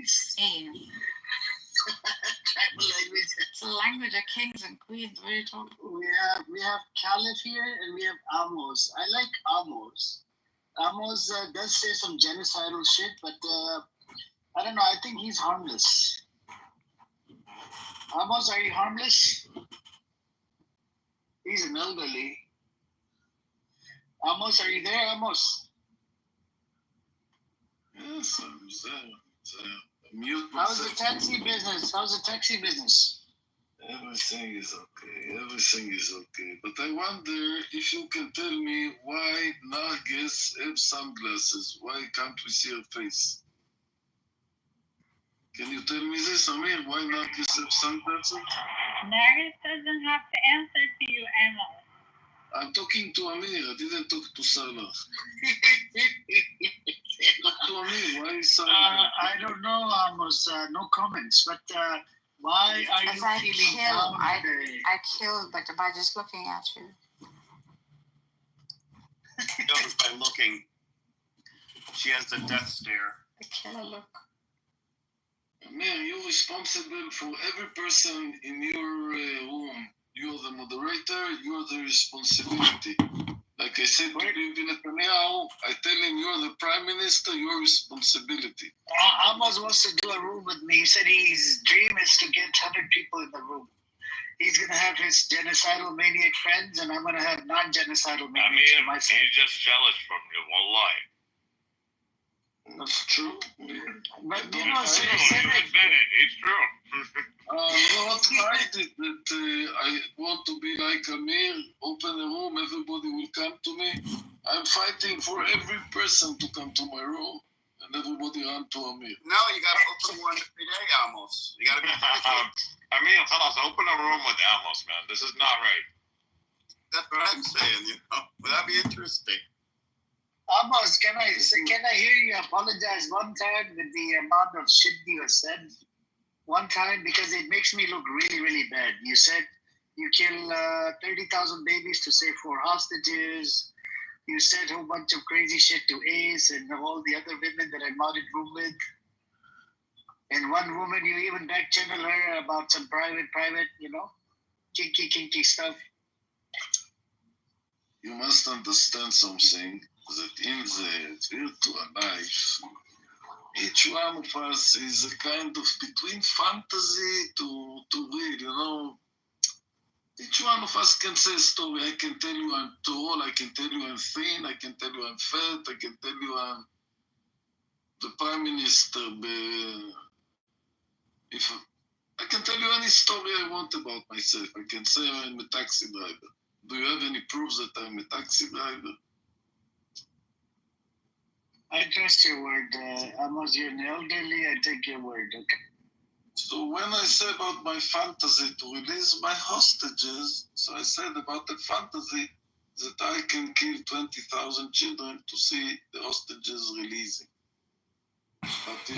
languages. Hey, Tribal language. it's a language of kings and queens. What are you talking about? We have Caliph here and we have Amos. I like Amos. Amos does say some genocidal shit, but I don't know. I think he's harmless. Amos, are you harmless? He's an elderly. Amos, are you there, Amos? Yes, I'm there. Mute How's the myself. taxi business? How's the taxi business? Everything is okay. But I wonder if you can tell me why Nargis have sunglasses. Why can't we see her face? Can you tell me this, Amir? Why Nargis have sunglasses? Nargis doesn't have to answer to you, Amos. I'm talking to Amir. I didn't talk to Salah. Talk to Amir. Why is Salah? I don't know, Amos. No comments. But why are As you I feeling kill, down today? I kill, but by just looking at you. Notice by looking. She has the death stare. The killer look. Amir, you're responsible for every person in your room. You're the moderator, you're the responsibility. Like I said to Bibi Netanyahu, I tell him you're the prime minister, your responsibility. Amos wants to do a room with me. He said his dream is to get 100 people in the room. He's going to have his genocidal maniac friends, and I'm going to have non-genocidal maniacs for myself. He's just jealous from you, won't lie. That's true. But you know, He's true. What I did that I want to be like Amir, open a room, everybody will come to me. I'm fighting for every person to come to my room, and everybody run to Amir. No, you got to open one every day, Amos. You got to be Amir, tell us, open a room with Amos, man. This is not right. That's what I'm saying, Would that be interesting? Amos, can I hear you apologize one time with the amount of shit you have said? One time, because it makes me look really, really bad. You said you kill 30,000 babies to save 4 hostages. You said a whole bunch of crazy shit to Ace and all the other women that I modded room with. And one woman, you even back channel her about some private, kinky stuff. You must understand something, that in the virtual life, each one of us is a kind of between fantasy to real, Each one of us can say a story. I can tell you I'm tall, I can tell you I'm thin, I can tell you I'm fat, I can tell you I'm the prime minister. I can tell you any story I want about myself. I can say I'm a taxi driver. Do you have any proofs that I'm a taxi driver? I trust your word. Amos, you're an elderly. I take your word. Okay. So when I say about my fantasy to release my hostages, so I said about the fantasy that I can kill 20,000 children to see the hostages releasing. But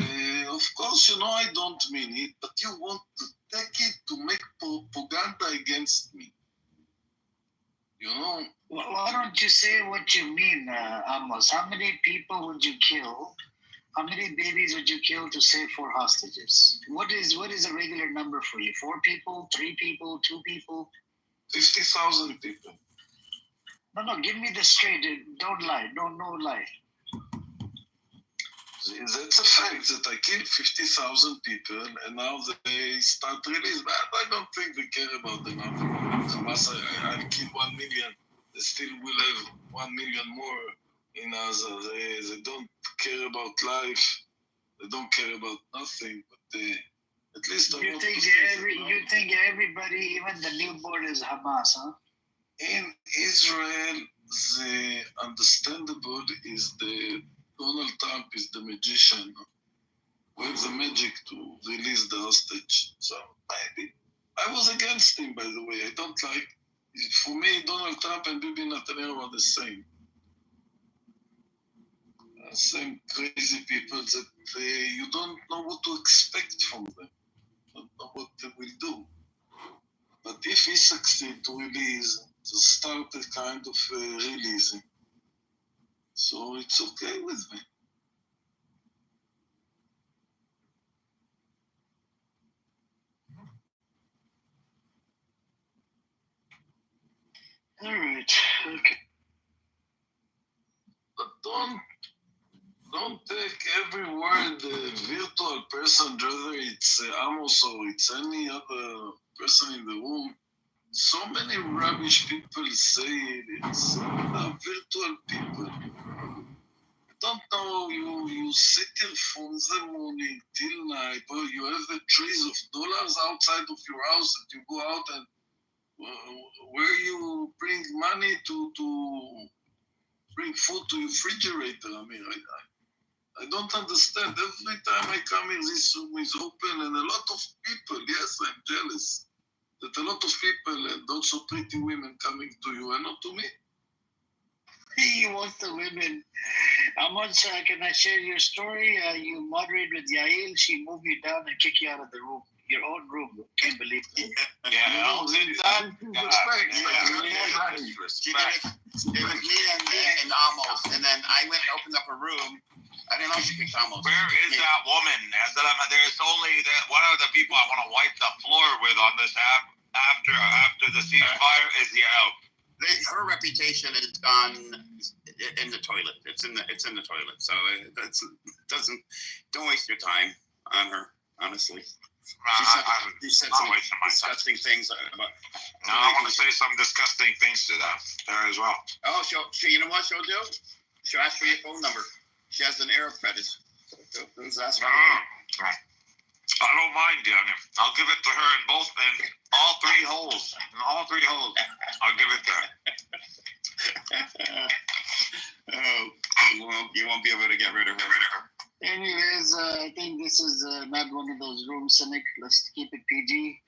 of course, I don't mean it, but you want to take it to make propaganda against me. Well, why don't you say what you mean, Amos? How many people would you kill? How many babies would you kill to save 4 hostages? What is a regular number for you? 4 people, 3 people, 2 people? 50,000 people. No, give me the straight. Don't lie. No lie. That's a fact that I killed 50,000 people, and now they start release. But I don't think they care about the number. Hamas, I killed 1 million. They still will have 1 million more in Gaza. They don't care about life. They don't care about nothing. But at least you think everybody, even the newborn, is Hamas, huh? In Israel, the understandable is the Donald Trump is the magician with the magic to release the hostage. So maybe I was against him, by the way. I don't like. For me, Donald Trump and Bibi Netanyahu are the same. Same crazy people that you don't know what to expect from them. You don't know what they will do. But if he succeeds to release, to start a kind of releasing, so it's okay with me. All right. Okay. But don't take every word virtual person, whether it's Amos or it's any other person in the room. So many rubbish people say it. It's virtual people. Don't know, you sit here from the morning till night, or you have the trees of dollars outside of your house that you go out and where you bring money to bring food to your refrigerator. I mean, I don't understand. Every time I come in, this room is open, and a lot of people, yes, I'm jealous that a lot of people and also pretty women coming to you and not to me. He wants the women. Amos, can I share your story? You moderate with Yael. She moved you down and kicked you out of the room. Your own room. Can't believe it. Yeah, I was in that. Respect. It was me and Amos, and then I went and opened up a room. I didn't know she kicked Amos. Where is that woman? There's only one of the people I want to wipe the floor with on this app after the ceasefire is Yael. Her reputation is gone in the toilet. It's in the toilet. So don't waste your time on her. Honestly, she said some disgusting things about. No, I want to say some disgusting things to her as well. Oh, you know what she'll do? She'll ask for your phone number. She has an Arab fetish. So ask for I don't mind, Daniel. I'll give it to her in all three holes. In all three holes, I'll give it to her. Oh, you won't be able to get rid of her. Anyways, I think this is not one of those rooms, Cynic. Let's keep it PG.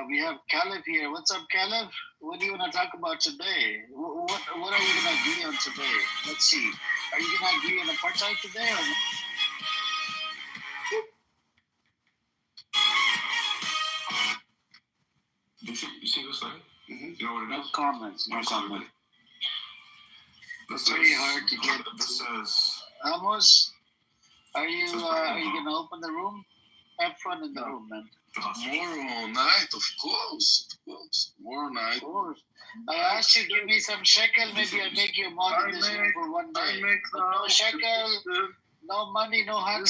We have Caleb here. What's up, Caleb? What do you want to talk about today? What are you going to agree on today? Let's see. Are you going to agree on apartheid today or not? You see this thing? Mm-hmm. You know what it No is? comments. No comment. It's very hard to get. This says. Amos, are you going to open the room? Have fun in the room, man. Tomorrow night, of course. Tomorrow night. Of course. I asked you to give me some shekel. Maybe I'll make you a mod in this room for one day. No shekel, no money, no hunt.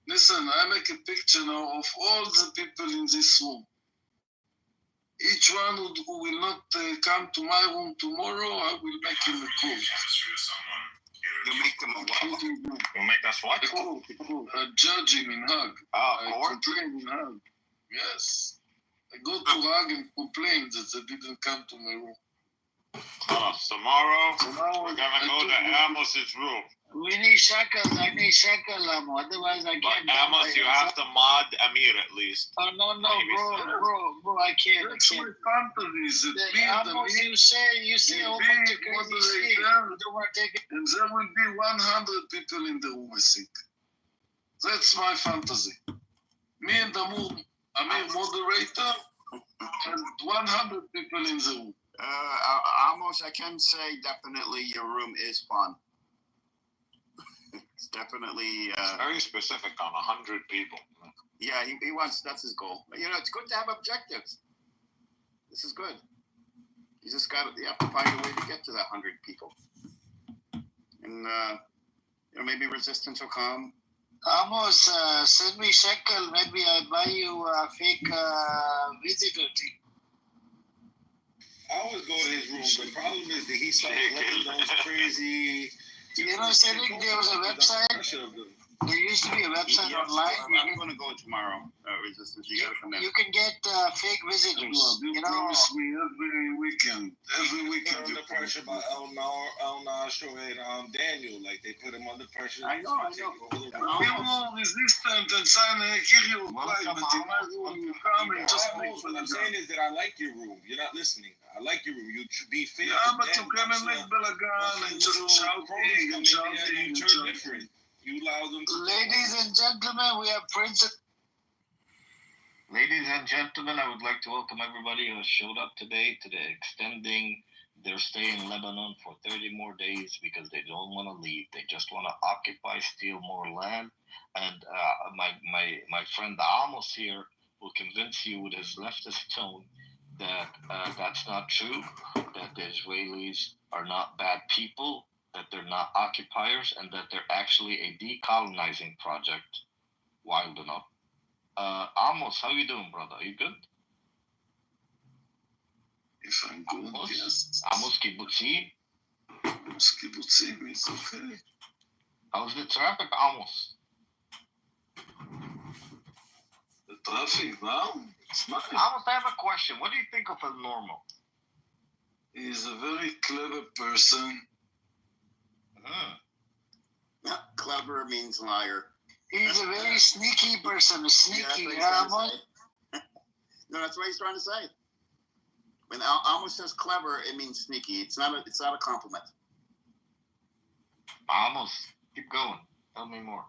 Listen, I make a picture now of all the people in this room. Each one who will not come to my room tomorrow, I will make him a call. You make them a what? You'll make us what? A judge him in Hague. I complain in Hague. Yes. I go to Hague and complain that they didn't come to my room. Tomorrow we're gonna go to Amos's room. We need shekels. I need shekel, Amo. Otherwise, I can't. Amos, you have to mod Amir at least. Oh, no, bro, I can't. That's my fantasies. Amos, you say a whole bunch of crazy shit. You don't want to take it. And there will be 100 people in the room, I think. That's my fantasy. Me and Amir moderator, and 100 people in the room. Amos, I can say definitely your room is fun. It's definitely Very specific on 100 people. Yeah, he wants. That's his goal. You know, it's good to have objectives. This is good. You just you have to find a way to get to that 100 people, and maybe resistance will come. Amos, send me shekel. Maybe I buy you a fake visitor team. I always go to his room. The problem is that he started letting those crazy. You know, Cedric, there was a website. There used to be a website online. I'm going to go tomorrow. Resistance, you got to come in. You can get fake visitors. You promise me every weekend. Put under pressure by El Nashro and Daniel. Like they put him under pressure. I know. You're resistant and saying, kill you. But in my room, you come and just make What I'm saying is that I like your room. You're not listening. I like your room. You should be fair. Yeah, but you come and make balagan and just shouting and shouting. You turn different. You allow them to. Ladies and gentlemen, we have Princess. Ladies and gentlemen, I would like to welcome everybody who has showed up today to the extending their stay in Lebanon for 30 more days because they don't want to leave. They just want to occupy, steal more land. And my friend Amos here will convince you with his leftist tone that that's not true, that the Israelis are not bad people, that they're not occupiers, and that they're actually a decolonizing project. Wild enough. Amos, how you doing, brother? Are you good? If I'm good, Amos? yes. Amos Kibbutzi? Amos Kibbutzim is okay. How's the traffic, Amos? The traffic now, it's nice. Amos, I have a question. What do you think of El Normo? He's a very clever person. Yeah, clever means liar. He's a very sneaky person. Sneaky, Yeah, that's what Amos. he's trying to say. No, that's what he's trying to say. When Amos says clever, it means sneaky. It's not a compliment. Amos, keep going. Tell me more.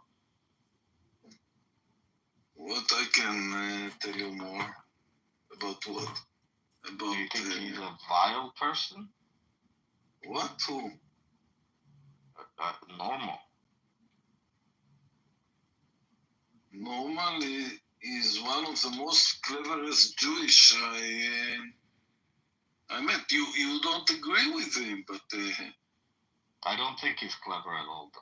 What I can tell you more about what? Do About you think he's a vile person? what? Who? Normal. Normally, he's one of the most cleverest Jewish I met. You don't agree with him, but I don't think he's clever at all, though.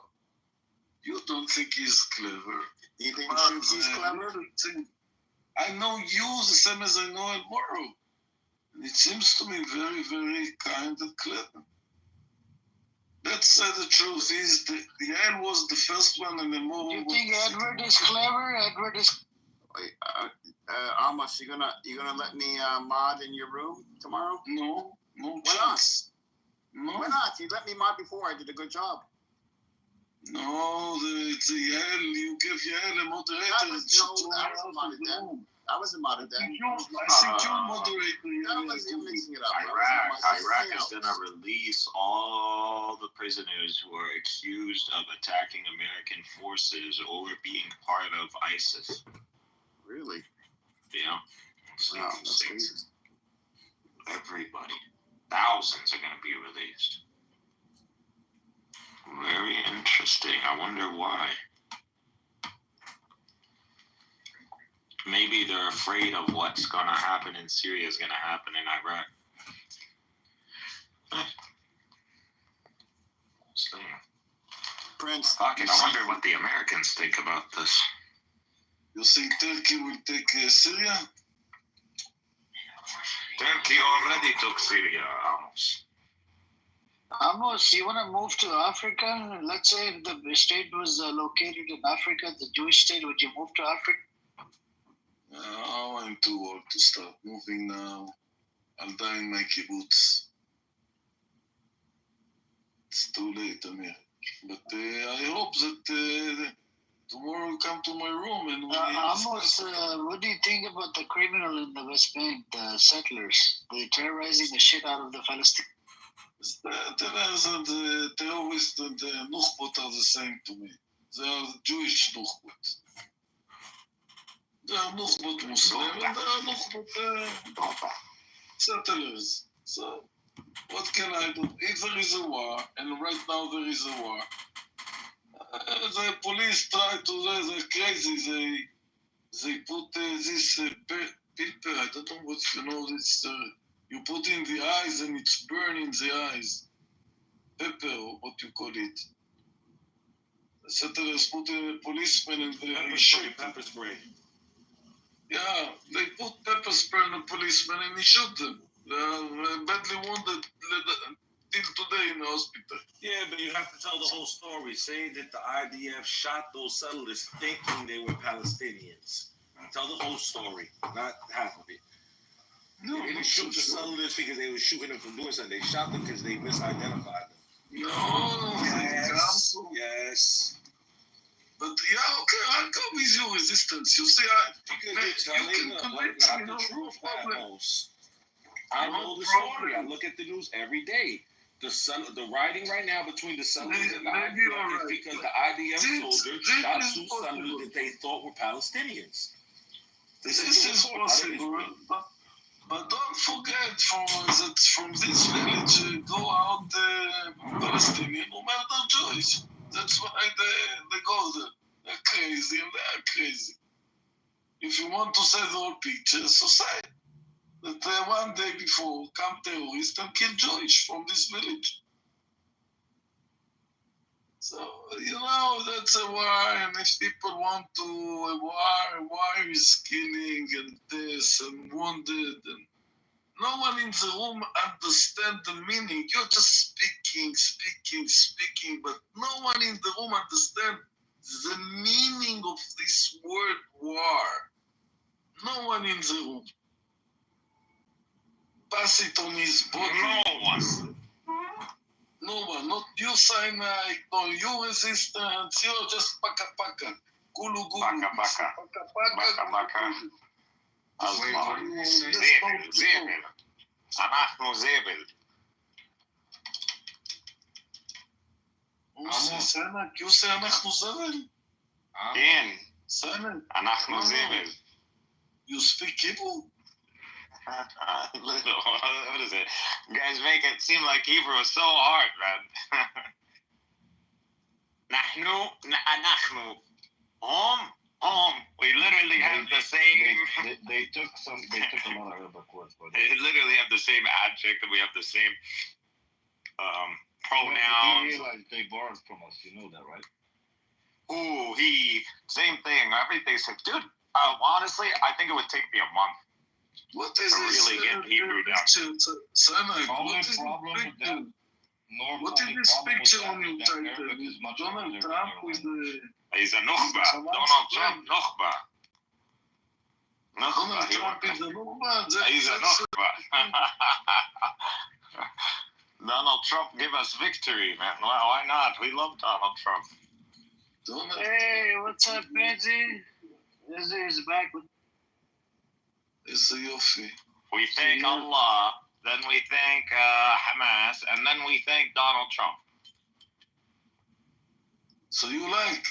you don't think he's clever. Do you think But, Shuki's clever? I know you the same as I know El Moro. And it seems to me very, very kind and clever. Let's say the truth is the Yael was the first one and El Moro You was think the second Edward is clever? Edward is. Wait, Amos, you gonna let me mod in your room tomorrow? No Why chance. No, Why not? You let me mod before. I did a good job. no, it's a Yael. You give Yael a moderator. I wasn't modded then. I think you're moderator. That was you mixing it up. Iraq is going to release all the prisoners who are accused of attacking American forces or being part of ISIS. Really? Yeah. So Wow, that's crazy. everybody. Thousands are going to be released. Very interesting. I wonder why. Maybe they're afraid of what's going to happen in Syria is going to happen in Iraq. So, Prince. I wonder what the Americans think about this. You think Turkey will take Syria? Turkey already took Syria, almost. Amos, you want to move to Africa? Let's say if the state was located in Africa, the Jewish state, would you move to Africa? I'm too old to start moving now. I'll die in my kibbutz. It's too late, Amir. But I hope that tomorrow you come to my room and we Amos, what do you think about the criminal in the West Bank, the settlers? They're terrorizing the shit out of the Palestinians. The terrorists and the Nukhbot are the same to me. They are the Jewish Nukhbot. They are Nukhbot Muslim and they are Nukhbot settlers. So, what can I do? If there is a war, and right now there is a war, the police try to, they're crazy, they put this pepper, I don't know what you know, this, you put in the eyes and it's burning the eyes. Pepper, or what you call it. The settlers put in a policeman and they shoot. Pepper spray. Yeah, they put pepper spray on a policeman and he shot them. They're badly wounded till today in the hospital. Yeah, but you have to tell the whole story. Say that the IDF shot those settlers thinking they were Palestinians. Tell the whole story, not half of it. No, They didn't shoot the settlers because they were shooting them from doing something. They shot them because they misidentified them. No, Yes. But yeah, okay, I'll go with your resistance. You see, Because they're telling you can them convince not me, the no truth, problem. Atmos. I No know the story. I problem. look at the news every day. The writing right now between the settlers and the Maybe IDF alright, is because but the IDF this soldiers is shot possible. 2 settlers that they thought were Palestinians. This the is report out of possible, Israel. but don't forget that from this village go out Palestinian who murder Jews. That's why they go there. They're crazy and they are crazy. If you want to say the whole picture, so say it. that one day before come terrorists and kill Jewish from this village. So, that's a war, and if people want to a war is killing and this and wounded, and no one in the room understands the meaning. You're just speaking, but no one in the room understands the meaning of this word war. No one in the room. Pass it on his body. No one, not you cyanide, no you resistance, you're just paka. Gulu. Baka. אז מה? זבל. אנחנו זבל. יוסי, אנחנו זבל? כן. סנד. אנחנו זבל. You speak Hebrew? What is it? You guys make it seem like Hebrew is so hard, man. אנחנו. We literally have the same. They took a lot of Arabic words for They literally have the same adjective. We have the same pronouns. You realize they borrowed from us. You know that, right? Ooh, same thing. Everything. Dude, honestly, I think it would take me a month. What is to this? Really get Hebrew down. Cyanide, Only what is problem with that. What is this picture on your title? Donald Trump with the... He's a Nukhba. Donald Trump, Nukhba. Donald Trump is a Nukhba? He's a Nukhba. Donald Trump give us victory, man. Why not? We love Donald Trump. Hey, what's up, Benji? Izzy is back with... It's a Yofi. We thank Allah, then we thank Hamas, and then we thank Donald Trump. So you like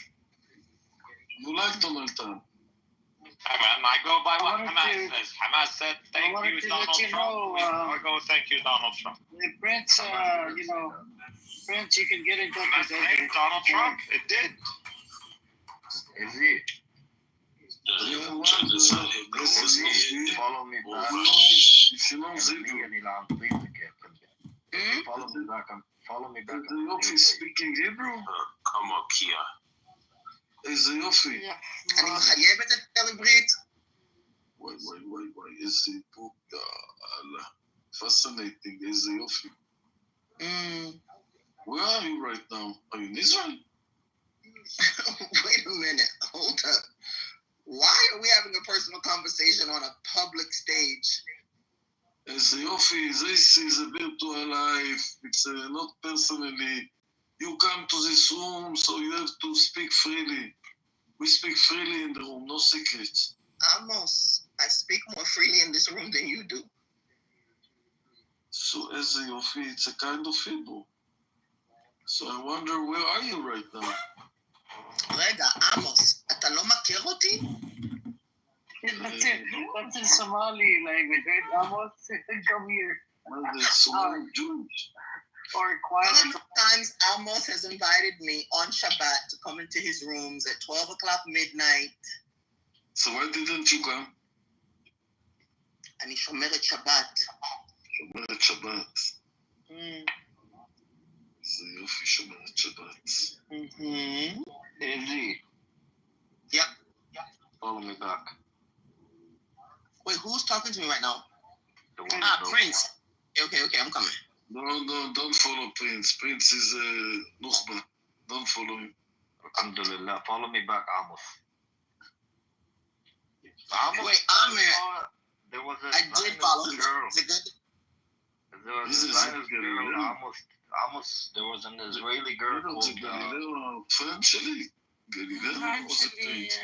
Donald Trump? I go by what Hamas says. Hamas said, thank you, Donald Trump. I go, thank you, Donald Trump. Prince, Prince, you can get in touch with Donald Trump. It did. Is it? Follow me back. Follow me back. Yofi speaking Hebrew? Come on, Kia. איזה יופי. אני מחייבת את עברית. וואי, איזה איפוק, יאללה. Fascinating, איזה יופי. Where are you right now? Are you in Israel? Wait a minute, hold up. Why are we having a personal conversation on a public stage? איזה יופי, this is a virtual life. It's not personally. You come to this room, so you have to speak freely. We speak freely in the room, no secrets. Amos, I speak more freely in this room than you do. So איזה יופי, it's a kind of Hebrew. So I wonder, where are you right now? רגע, עמוס, אתה לא מכיר אותי? That's in Somali language, right? Amos, come here. Well, that's Somali Jewish. Or quiet. Sometimes Amos has invited me on Shabbat to come into his rooms at 12 o'clock midnight. So why didn't you come? אני שומרת שבת. שומרת שבת. זה יופי, שומרת שבת. Izzy. Yep. Follow me back. Wait, who's talking to me right now? The Prince. Okay, I'm coming. No, don't follow Prince. Prince is a Nukhba. Don't follow him. Alhamdulillah. Follow me back, Amos. Wait, Amir. There was a I did follow him. girl. Is it good? There was a Zionist girl, Amos. There was an Israeli girl called... friend שלי. גלילאו? What's it Prince?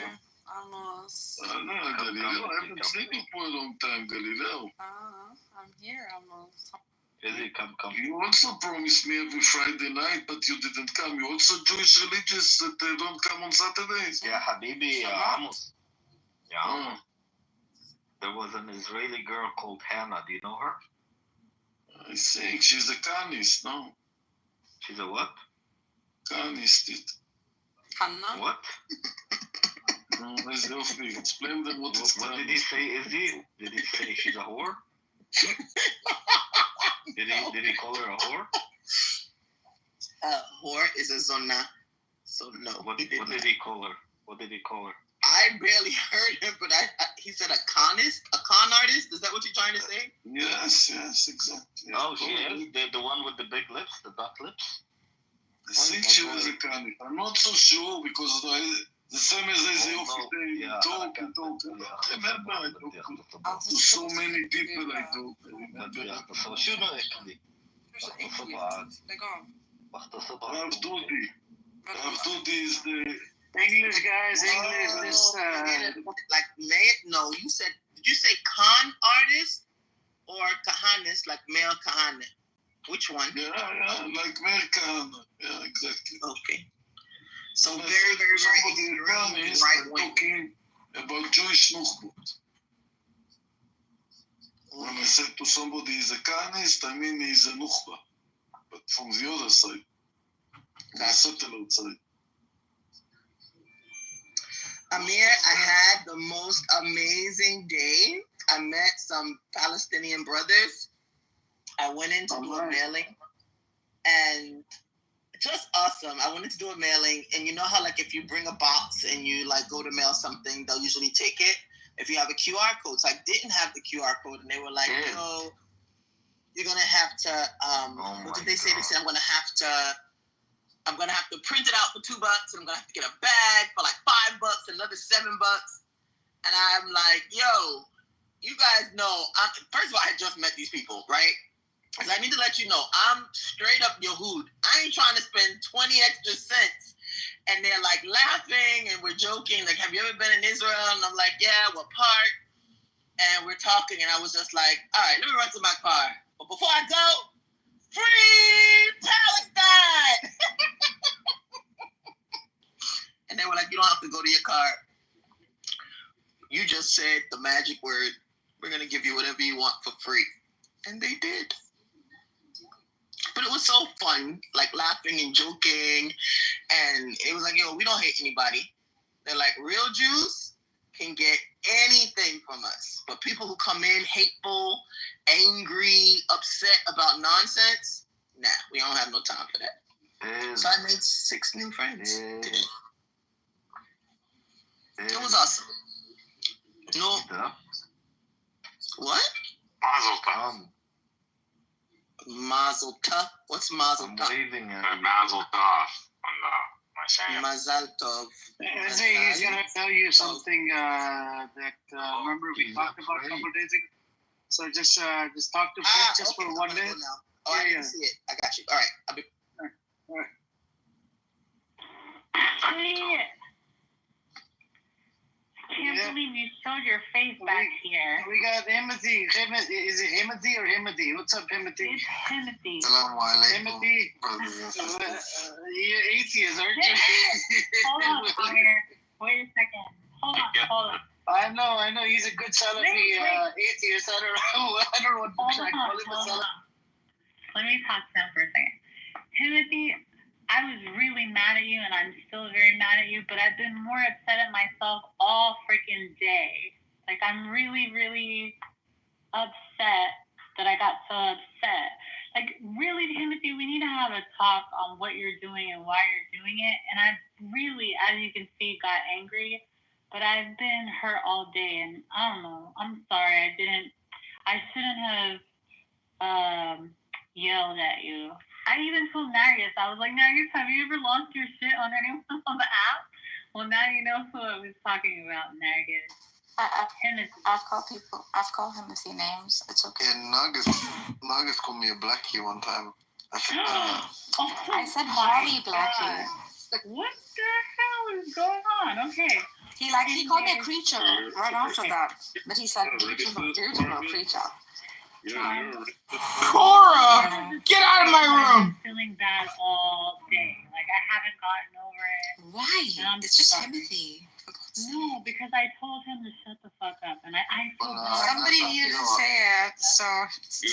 Almost. Galileo. I haven't seen you for a long time, Galileo. I'm here almost. Izzy, come. You also promised me every Friday night, but you didn't come. You also Jewish religious that they don't come on Saturdays. Yeah, Habibi, Amos. Yeah. There was an Israeli girl called Hannah. Do you know her? I think she's a Canist, no? She's a what? Canist. Hannah? What? No, explain them what it's What did he say, Izzy? Did he say she's a whore? Did he call her a whore? Whore is a zona. So no. What did he call her? What did he call her? I barely heard him, but he said a con artist. Is that what you're trying to say? Yes, exactly. Oh, she is the one with the big lips, the duck lips. I think she was a convict. I'm not so sure because the same as they often talk. I remember I talked to so many people. I talk. شو نحكي؟ Rav Tuti is the English, guys. English. This. You said. Did you say con artist or kahanis, like male kahane? Which one? Yeah, like male kahana. Yeah, exactly. Okay. So very, very, very right wing. Talking about Jewish nukhbot. When I said to somebody he's a Kahanist, I mean he's a nukhba. But from the other side, the settler side. Amir, I had the most amazing day. I met some Palestinian brothers. I went in to do a mailing, and just awesome. I wanted to do a mailing, and you know how like if you bring a box and you like go to mail something, they'll usually take it if you have a QR code. So I didn't have the QR code, and they were like, "Yo, you're gonna have to." What did they say? They said I'm gonna have to print it out for $2, and I'm gonna have to get a bag for like $5, another $7. And I'm like, "Yo, you guys know." First of all, I had just met these people, right? Because I need to let you know, I'm straight up Yehud. I ain't trying to spend 20 extra cents. And they're like laughing and we're joking. Like, have you ever been in Israel? And I'm like, yeah, what part? And we're talking. And I was just like, all right, let me run to my car. But before I go, free Palestine! And they were like, you don't have to go to your car. You just said the magic word. We're going to give you whatever you want for free. And they did. But it was so fun, like laughing and joking. And it was like, yo, we don't hate anybody. They're like, real Jews can get anything from us. But people who come in hateful, angry, upset about nonsense, nah, we don't have no time for that. So I made 6 new friends today. It was awesome. No. What? Mazel tov. What's mazel tov? Mazel tov on my saying. Mazel tov. He's gonna tell you something that remember we talked about a couple days ago. So just talk to Chris just for 1 day. Oh, I didn't see it. I got you. All right. I'll be. All right. I can't believe you showed your face back here. We got Himothy. Is it Himothy or Himothy? What's up, Himothy? It's Timothy. Himothy. You're atheist, aren't you? Hold on, Amir. Wait a second. Hold on. I know. He's a good Salafi atheist. I don't know what to call him a Salafi. Let me talk to him for a second. Timothy, I was really mad at you, and I'm still very mad at you, but I've been more upset at myself all freaking day. Like, I'm really, really upset that I got so upset. Like, really, Timothy, we need to have a talk on what you're doing and why you're doing it. And I really, as you can see, got angry, but I've been hurt all day, and I don't know. I'm sorry. I shouldn't have yelled at you. I even told Nargis, I was like, Nargis, have you ever lost your shit on anyone on the app? Well, now you know who I was talking about, Nargis. I've called him a few names. It's okay. Yeah, Nargis called me a blackie one time. I said naughty blackie. What the hell is going on? Okay. He called me a creature right after that. But he said beautiful creature. Cora, get out of my room! I'm feeling bad all day. Like, I haven't gotten over it. Why? It's just Timothy. No, because I told him to shut the fuck up, and I feel bad. Somebody needed to say it, so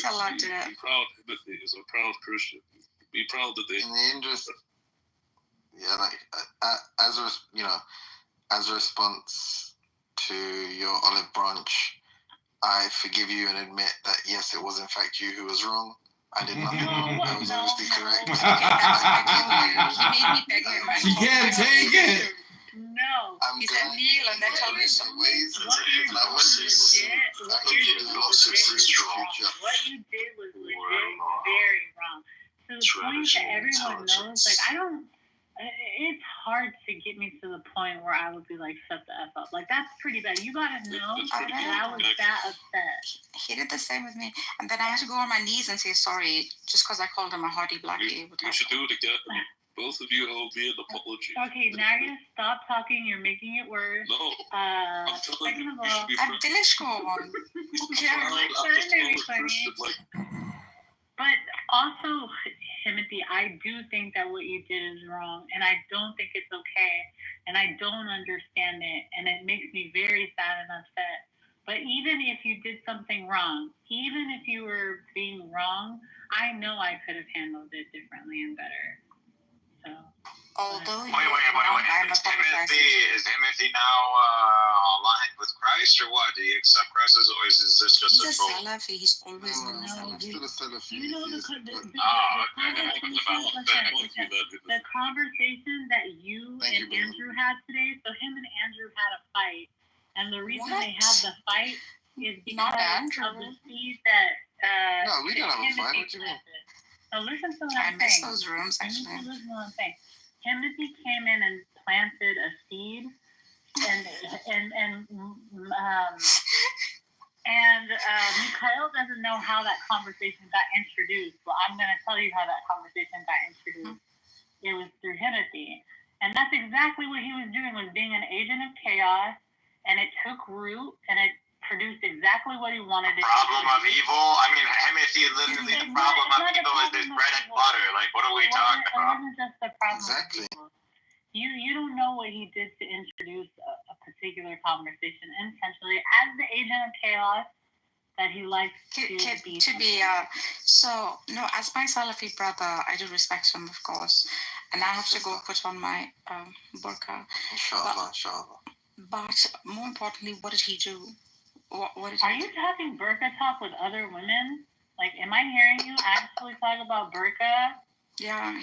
tell her to. Be proud, Timothy is a proud Christian. Be proud that they. In the interest, as a response to your olive branch, I forgive you and admit that yes, it was in fact you who was wrong. I did nothing wrong. I was obviously correct. Okay, that's what I told you. He made me beg him. She can't take it. No. He said kneel and then told me so. What you did was legit. What you did was legit very wrong. To the point that everyone knows, like, it's hard to get me to the point where I would be like, shut the F up. Like, that's pretty bad. You gotta know that I was that upset. He did the same with me. And then I had to go on my knees and say sorry just because I called him a haughty blackie. You should do it again. Both of you owe me an apology. Okay, now you stop talking. You're making it worse. No. Second of all, I'm delish go on. But also, Timothy, I do think that what you did is wrong, and I don't think it's okay, and I don't understand it, and it makes me very sad and upset. But even if you did something wrong, even if you were being wrong, I know I could have handled it differently and better. So. Although wait. Is Timothy now aligned with Christ or what? Do you accept Christ or is this just he's a a troll? Salafi. He's always been a Salafi. You know the conversation that you and Andrew had today. So him and Andrew had a fight, and the reason they had the fight is because of the seed that. No, we didn't have a fight. What do you mean? So listen to what I I'm miss saying. those rooms actually. Listen to what I'm saying. Timothy came in and planted a seed, and Mikhail doesn't know how that conversation got introduced. Well, I'm going to tell you how that conversation got introduced. It was through Timothy, and that's exactly what he was doing, was being an agent of chaos, and it took root, and it produced exactly what he wanted. Problem of evil? I mean, Timothy, literally the problem of evil is this bread and butter. Like, what are we talking about? It wasn't just the problem of evil. You don't know what he did to introduce a particular conversation intentionally as the agent of chaos that he likes to be. So no, as my Salafi brother, I do respect him, of course, and I have to go put on my burqa. Inshallah. But more importantly, what did he do? Are you having burqa talk with other women? Like, am I hearing you actually talk about burqa? Yeah,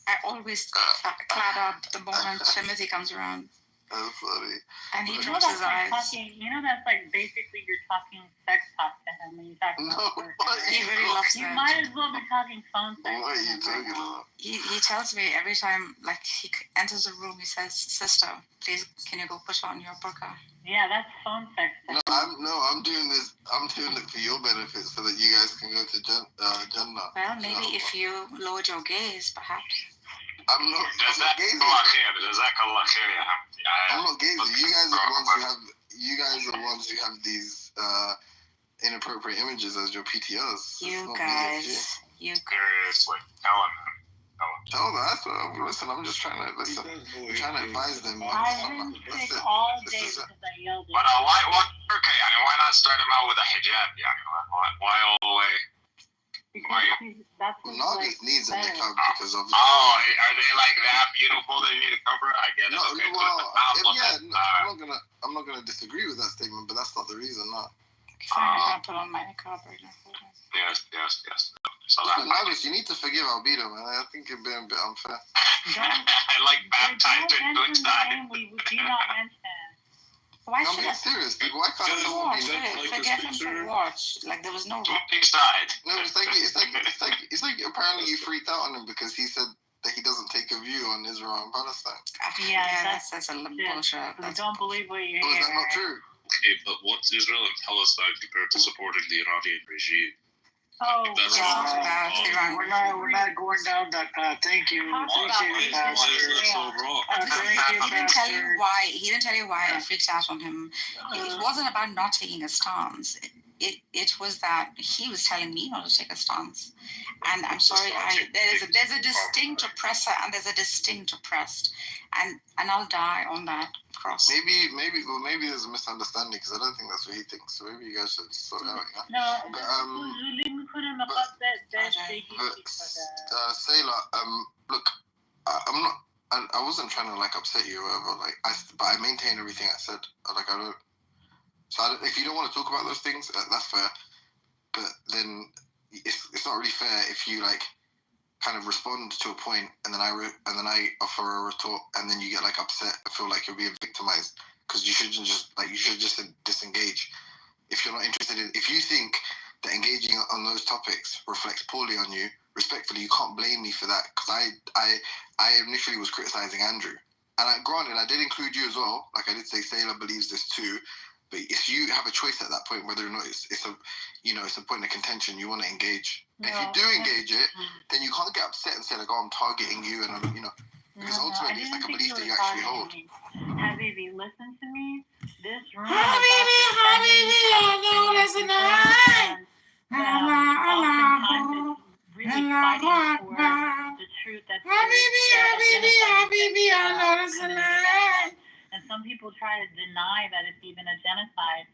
I always clad up the moment Timothy comes around. That's funny. And he drops his eyes. That's like basically you're talking sex talk to him when you talk about burqa. He really loves You it. might as well be talking phone sex. What are you talking about? He tells me every time, like, he enters a room, he says, "Sister, please, can you go put on your burqa?" Yeah, that's phone sex. I'm doing this. I'm doing it for your benefit, so that you guys can go to Jannah. Well, maybe if you lowered your gaze, perhaps. I'm not gazing. I'm not gazing. You guys are the ones who have these inappropriate images as your PTOs. You guys. Seriously, tell them. That's what listen. I'm just trying to listen. I'm trying to advise them. I've been sick all day because I yelled at you. But why? Okay, I mean, why not start him out with a hijab? Yeah, why all the way? That's Monogamous needs a niqab because of. Oh, are they like that beautiful? They need a cover. I get it. No, okay, well, I'm not gonna disagree with that statement, but that's not the reason. No. I'm gonna put on my niqab right now. Yes. So Nagus, you need to forgive Albedo, man. I think you're being a bit unfair. I like baptized in good time. We do not mention. Why I'm should being serious. Why can't someone be forget him to watch? Like, there was no. Side. No, it's like apparently you freaked out on him because he said that he doesn't take a view on Israel and Palestine. Yeah, that's a bullshit. We don't believe what you hear. Is that not true? Okay, but what's Israel and Palestine compared to supporting the Iranian regime? Oh, that's we're not going down that path. Thank you. Why is that so wrong? He didn't tell you why. He didn't tell you why I freaked out on him. It wasn't about not taking a stance. It was that he was telling me not to take a stance. And I'm sorry, there's a distinct oppressor and there's a distinct oppressed. And I'll die on that cross. Maybe there's a misunderstanding because I don't think that's what he thinks. So maybe you guys should sort it out. Yeah? Sailor, look, I'm not. I wasn't trying to like upset you or whatever. Like, but I maintain everything I said. Like, I don't. So if you don't want to talk about those things, that's fair. But then it's not really fair if you like kind of respond to a point and then I offer a retort and then you get like upset and feel like you're being victimized because you should just disengage. If you're not interested in, if you think that engaging on those topics reflects poorly on you, respectfully, you can't blame me for that because I initially was criticizing Andrew. And granted, I did include you as well. Like I did say, Sailor believes this too. But if you have a choice at that point, whether or not it's a point of contention, you want to engage. No, if you do engage it, then you can't get upset and say like, "Oh, I'm targeting you," and because ultimately it's like a belief that you actually hold. Habibi, listen to me. This room Habibi, I know that's enough. oftentimes it's really fighting for the truth that's Habibi, I know that's enough. And some people try to deny that it's even a genocide.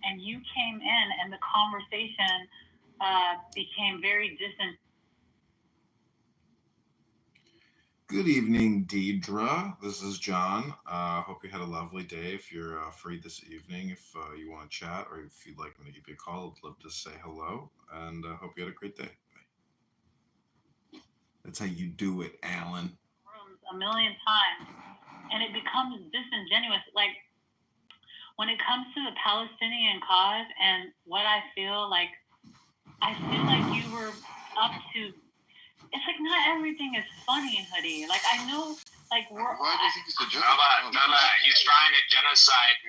And you came in and the conversation became very distant. Good evening, Deidre. This is John. Hope you had a lovely day. If you're free this evening, if you want to chat or if you'd like me to give you a call, I'd love to say hello. And hope you had a great day. Bye. That's how you do it, Alan. Rooms a million times. And it becomes disingenuous. Like, when it comes to the Palestinian cause and what I feel like you were up to, it's like not everything is funny, Hoodie. Like, I know, like, Why do you think it's a joke? No, he's trying to genocide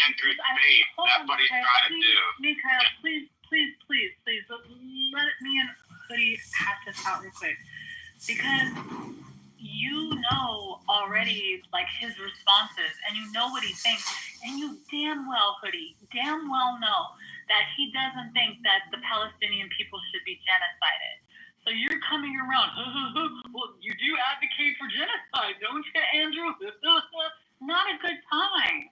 Andrew Tate. That's what he's trying to do. Mikhail, please, let me and Hoodie hash this out real quick. Because you know already, like, his responses, and you know what he thinks, and you damn well, Hoodie, know that he doesn't think that the Palestinian people should be genocided. So you're coming around, well, you do advocate for genocide, don't you, Andrew? Not a good time.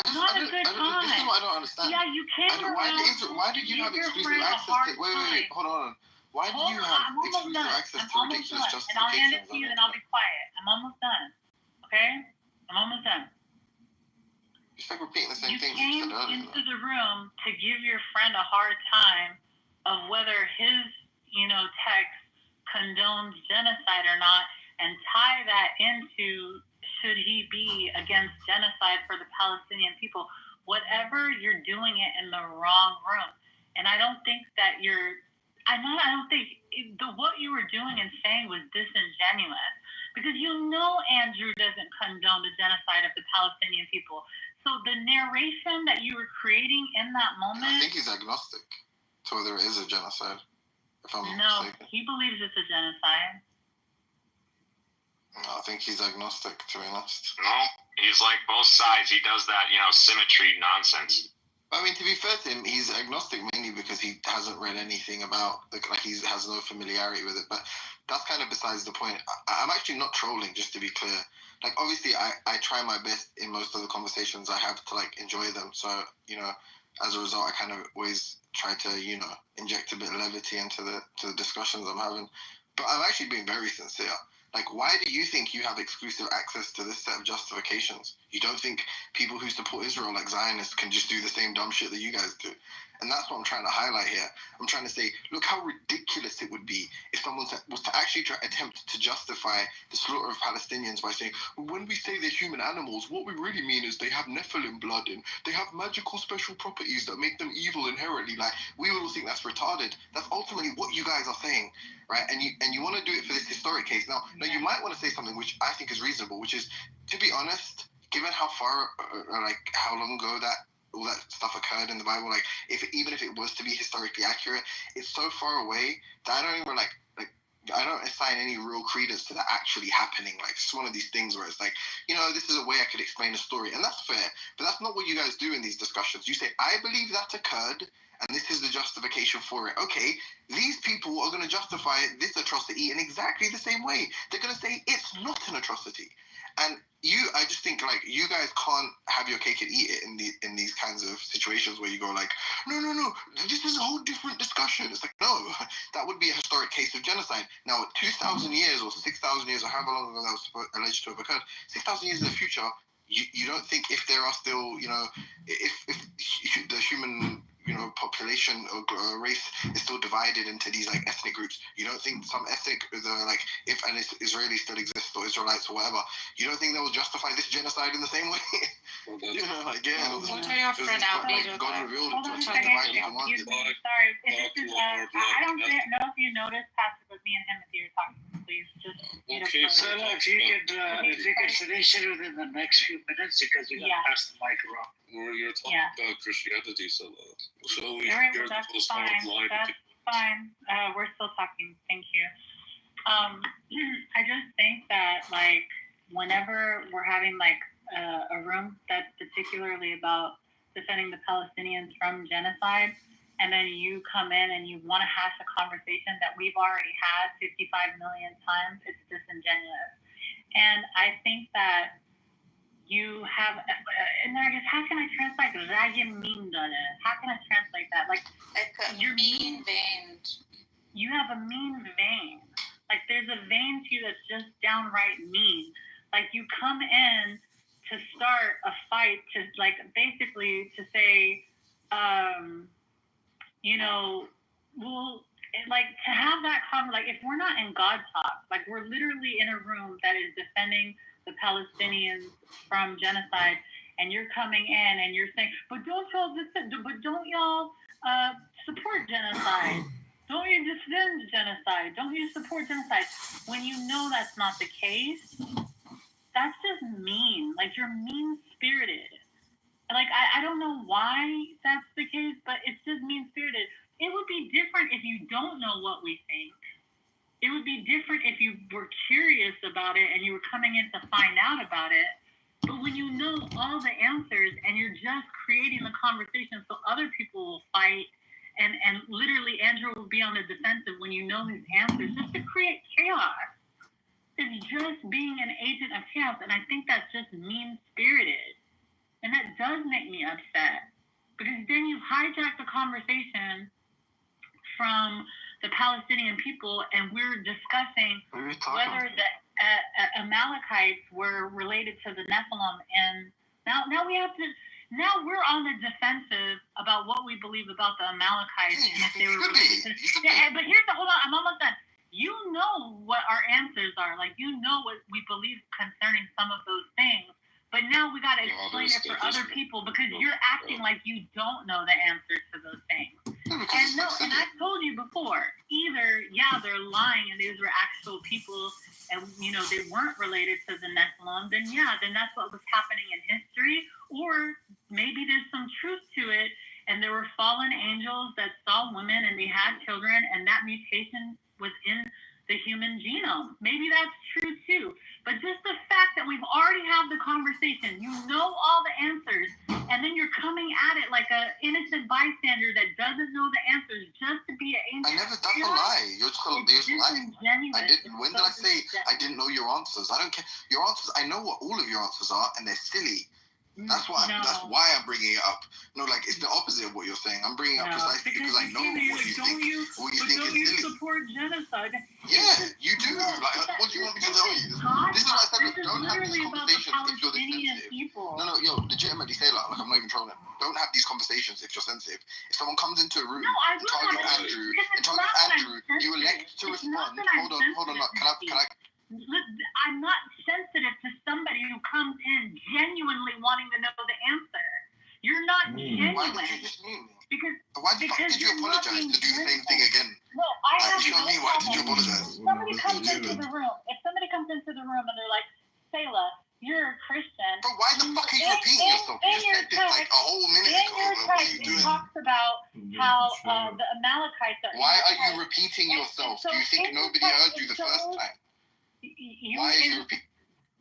This is what I don't understand. Yeah, you came around. Why did you have exclusive access to... Wait, hold on. Why do you have exclusive access to ridiculous justifications? And I'll hand it to you and I'll be quiet. I'm almost done. Okay? I'm almost done. It's like repeating the same thing you came into the room to give your friend a hard time of whether his, text condones genocide or not, and tie that into should he be against genocide for the Palestinian people. Whatever, you're doing it in the wrong room. And I don't think that what you were doing and saying was disingenuous, because Andrew doesn't condone the genocide of the Palestinian people. So the narration that you were creating in that moment... I think he's agnostic to whether it is a genocide, if I'm not mistaken. He believes it's a genocide. No, I think he's agnostic, to be honest. No, he's like both sides. He does that, symmetry nonsense. I mean, to be fair to him, he's agnostic mainly because he hasn't read anything about, he has no familiarity with it. But that's kind of besides the point. I'm actually not trolling, just to be clear. Like, obviously, I try my best in most of the conversations I have to, enjoy them. So, as a result, I kind of always try to, inject a bit of levity into the discussions I'm having. But I'm actually being very sincere. Like, why do you think you have exclusive access to this set of justifications? You don't think people who support Israel, like Zionists, can just do the same dumb shit that you guys do? And that's what I'm trying to highlight here. I'm trying to say, look how ridiculous it would be if someone was to actually attempt to justify the slaughter of Palestinians by saying, well, when we say they're human animals, what we really mean is they have Nephilim blood and they have magical special properties that make them evil inherently. Like, we all think that's retarded. That's ultimately what you guys are saying, right? And you want to do it for this historic case. Now, you might want to say something which I think is reasonable, which is, to be honest, given how far, how long ago all that stuff occurred in the Bible, even if it was to be historically accurate, it's so far away that I don't even I don't assign any real credence to that actually happening. Like, it's one of these things where it's like, this is a way I could explain a story, and that's fair. But that's not what you guys do in these discussions. You say, I believe that occurred, and this is the justification for it. Okay, these people are going to justify this atrocity in exactly the same way. They're going to say it's not an atrocity. And I just think, you guys can't have your cake and eat it in these kinds of situations where you go no, this is a whole different discussion. It's like, no, that would be a historic case of genocide. Now, 2,000 years or 6,000 years or however long ago that was alleged to have occurred, 6,000 years in the future, you don't think if there are still, if the human, population or race is still divided into these like ethnic groups, you don't think some ethnic, like if an Israeli still exists or Israelites or whatever, you don't think they will justify this genocide in the same way? Well, What are your friend out there? God revealed Hold on a to second. divide and command Excuse it. me. Sorry. I don't know if you noticed, Pastor, with me and Timothy are talking. Please just. Okay, So if you could finish it within the next few minutes, because we got to pass the mic around. You're talking about Christianity, so we All right, hear well, that's those fine. online. That's fine. We're still talking. Thank you. I just think that like whenever we're having like a room that's particularly about defending the Palestinians from genocide, and then you come in and you want to hash a conversation that we've already had 55 million times, it's disingenuous. And I think that you have, and I guess, how can I translate Ragenmindane? How can I translate that? Like you're mean veined. You have a mean vein. Like there's a vein to you that's just downright mean. Like you come in to start a fight to like basically to say, well, like to have that like if we're not in God talk, like we're literally in a room that is defending the Palestinians from genocide, and you're coming in and you're saying, but don't y'all support genocide? Don't you defend genocide? Don't you support genocide? When you know that's not the case, that's just mean. Like you're mean-spirited. Like I don't know why that's the case, but it's just mean-spirited. It would be different if you don't know what we think. It would be different if you were curious about it and you were coming in to find out about it. But when you know all the answers and you're just creating the conversation so other people will fight, and literally Andrew will be on the defensive when you know these answers, just to create chaos. It's just being an agent of chaos, and I think that's just mean-spirited. And that does make me upset, because then you hijack the conversation from the Palestinian people, and we're discussing whether the Amalekites were related to the Nephilim. And now we're on the defensive about what we believe about the Amalekites and if they were related to. But hold on, I'm almost done. You know what our answers are. Like you know what we believe concerning some of those things. But now we got to explain it for other people because you're acting like you don't know the answers to those things. And I've told you before, either, they're lying and these were actual people and, they weren't related to the Nephilim, then that's what was happening in history. Or maybe there's some truth to it and there were fallen angels that saw women and they had children and that mutation was in the human genome. Maybe that's true too. But just the fact that we've already had the conversation, you know all the answers, and then you're coming at it like an innocent bystander that doesn't know the answers just to be an angel. I never done a lie. You're just lying. I didn't. When did I say I didn't know your answers? I don't care. Your answers, I know what all of your answers are, and they're silly. That's why I'm bringing it up. No, like it's the opposite of what you're saying. I'm bringing it up precisely because I know what you think. What you think is silly. Support genocide? Yeah, you do. Like, what do you want me to tell you? This is what I said. Don't have these conversations if you're sensitive. No, legitimately say like I'm not even trolling. Don't have these conversations if you're sensitive. If someone comes into a room and targets Andrew, you elect to respond. Hold on. Can I? I'm not sensitive to somebody who comes in genuinely wanting to know the answer. You're not genuine. Why did you just mean me? Why the fuck did you apologize to do the same thing again? No, I have you know what I mean? Why did you apologize? Somebody comes into the room. If somebody comes into the room and they're like, Sayla, you're a Christian. But why the fuck are you repeating yourself? You just said this like a whole minute ago. What are you doing? It talks about how the Amalekites are. Why are you repeating yourself? Do you think nobody heard you the first time? Why are you repeating?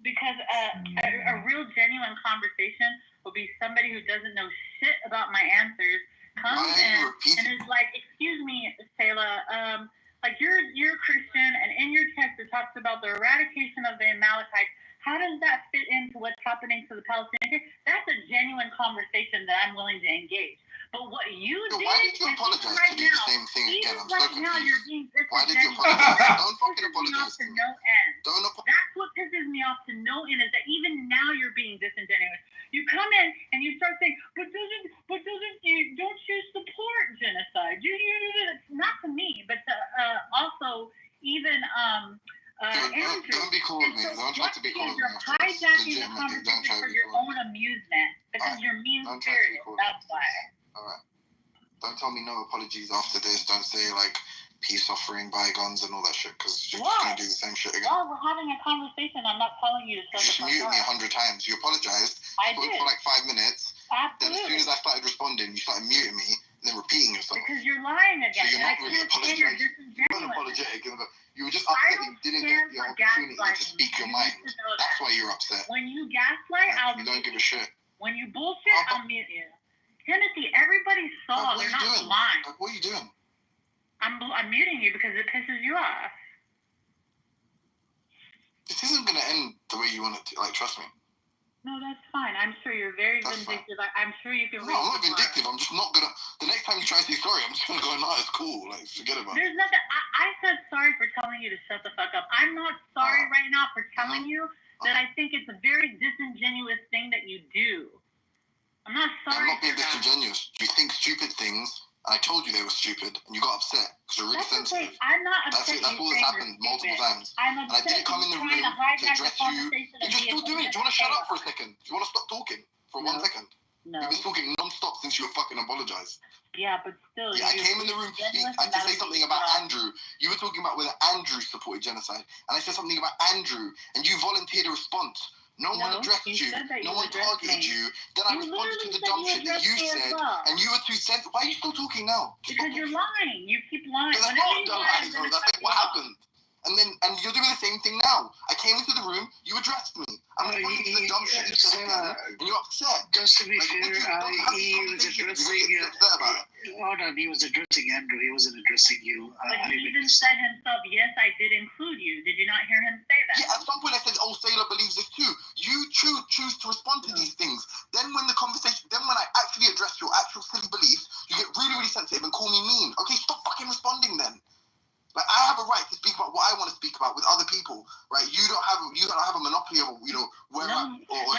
Because a real genuine conversation will be somebody who doesn't know shit about my answers comes in and is like, excuse me, Sayla, like you're Christian, and in your text it talks about the eradication of the Amalekites. How does that fit into what's happening to the Palestinians? That's a genuine conversation that I'm willing to engage. But what you Yo, did, why did you and apologize right to do the now, same thing again? even I'm so right now, you're confused. being Why did you disingenuous. apologize? Don't fucking Pisses me off apologize to to me. no end. Don't apologize. That's what pisses me off to no end is that even now you're being disingenuous. You come in and you start saying, but doesn't you don't you support genocide? It's not to me, but to also even Andrew. Don't be cool with me. So Don't try to be cool with me. you're hijacking the conversation for your own amusement because you're mean spirited. That's why. All right. Don't tell me no apologies after this. Don't say like peace offering, bygones, and all that shit because you're just gonna do the same shit again. Well, we're having a conversation. I'm not telling you to You just muted me 100 times. You apologized. I spoke did. for like 5 minutes. Absolutely. Then as soon as I started responding, you started muting me and then repeating yourself. Because you're lying again. So you're not I really can't stand your apologizing. You're not disingenuous. apologetic. You were just upset that you didn't get the opportunity to speak your mind. That's why you're upset. When you gaslight, I'll You don't give a shit. When you bullshit, I'll mute you. Timothy, everybody saw. They're not lying. Like, what are you doing? I'm muting you because it pisses you off. This isn't gonna end the way you want it to. Like, trust me. No, that's fine. I'm sure you're very vindictive. I'm sure you can. No, I'm not vindictive. I'm just not gonna. The next time you try to say sorry, I'm just gonna go, no, it's cool. Like, forget about it. There's nothing. I said sorry for telling you to shut the fuck up. I'm not sorry right now for telling you that I think it's a very disingenuous thing that you do. I'm not sorry. I'm not being disingenuous. You think stupid things. I told you they were stupid, and you got upset because you're really sensitive. Okay. I'm not upset. That's all that's happened multiple times. I'm upset. And I didn't come in the room to address you. And you're still doing it. Do you want to shut up for a second? Do you want to stop talking for 1 second? No. You've been talking non-stop since you fucking apologized. Yeah, but still. Yeah, I came in the room to speak and to say something about Andrew. You were talking about whether Andrew supported genocide, and I said something about Andrew, and you volunteered a response. No one addressed you. No one targeted you. Then I responded to the dumb shit that you said, and you were too sensitive. Why are you still talking now? Because you're lying. You keep lying. That's not lying. That's like what happened. And you're doing the same thing now. I came into the room, you addressed me. I'm responding to the dumb shit you said again, and you're upset. Just to be fair, he was addressing you. Hold on, he was addressing Andrew. He wasn't addressing you. But he even said himself, yes, I did include you. Did you not hear him say that? Yeah, at some point I said, oh, Sailor believes this too. You choose to respond to these things. Then when I actually address your actual silly beliefs, you get really, really sensitive and call me mean. Okay, stop fucking responding then. Like, I have a right to speak about what I want to speak about with other people, right? You don't have a monopoly of, where I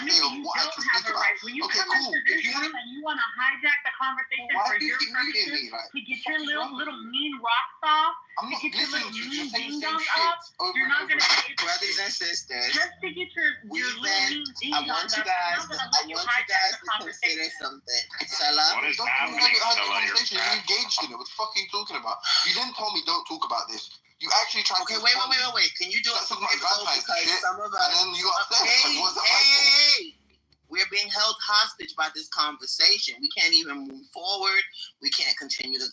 say what I can speak about. When you come into this room and you want to hijack the conversation for your purposes, to get your little mean rocks off, to get your little mean ding-dongs up, you're not going to be able brothers and sisters. Just to get your little mean ding-dongs up, I'm not going to let you hijack the conversation. Something. Salah? Don't conversation. You engaged in it. What the fuck are you talking about? You didn't tell me don't talk about this. You actually tried to... Wait. Can you do it for me? Because some of us... And then you got upset. Hey! We're being held hostage by this conversation. We can't even move forward. We can't continue the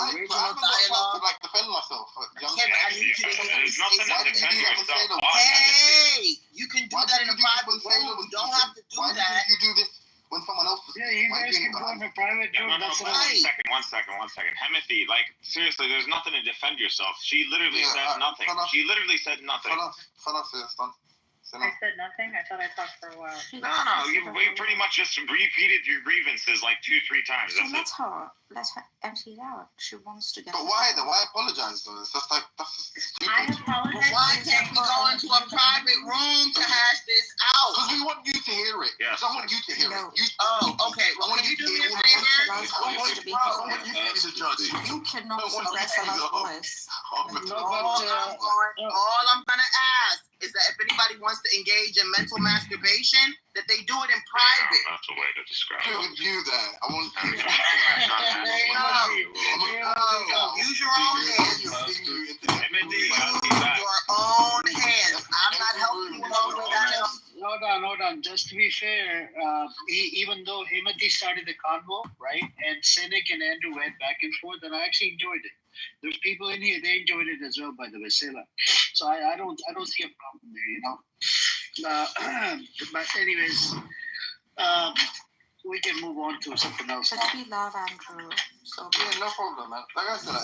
original dialogue. To defend myself. There's nothing to defend yourself on. Hey! You can do that in a private room. You don't have to do that. Why did you do this when someone else was... Yeah, you guys can go in a private room. One second. Timothy, like, seriously, there's nothing to defend yourself. She literally said nothing. She literally said nothing. I said nothing? I thought I talked for a while. No, you pretty much just repeated your grievances like 2-3 times. So let her empty it out. She wants to get... But why though? Why apologize though? It's just like, that's just stupid. I apologize. Why can't we go into a private room to hash this out? Because we want you to hear it. Yes. I want you to hear it. Okay. Well, can you do me a favor? I want you to be the judge. You cannot suppress Allah's voice. All I'm gonna ask is that if anybody wants to engage in mental masturbation, that they do it in private. That's a way to describe it. I would do that. I want you to use your own hands. Your own hands. I'm not helping you along with that. Hold on. Just to be fair, even though Himati started the convo, right, and Cynic and Andrew went back and forth, and I actually enjoyed it. There's people in here, they enjoyed it as well, by the way, Sela. So I don't see a problem there, but anyways, we can move on to something else. But we love Andrew. So yeah, no problem, man. Like I said,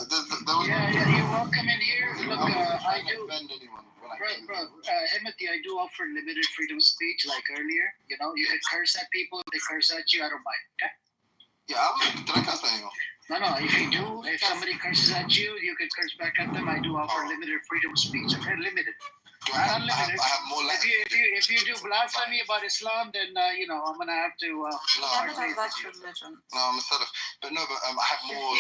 you're welcome in here. Look, I do. Offend anyone. Himati, I do offer limited freedom of speech, like earlier. You can curse at people if they curse at you. I don't mind. Okay. Yeah, Did I cuss anyone? No. If you do, if somebody curses at you, you can curse back at them. I do offer limited freedom of speech. Okay, limited. I have more left. If you do blasphemy about Islam, then I'm gonna have to. That's religion. No, I'm a Salaf. But I have more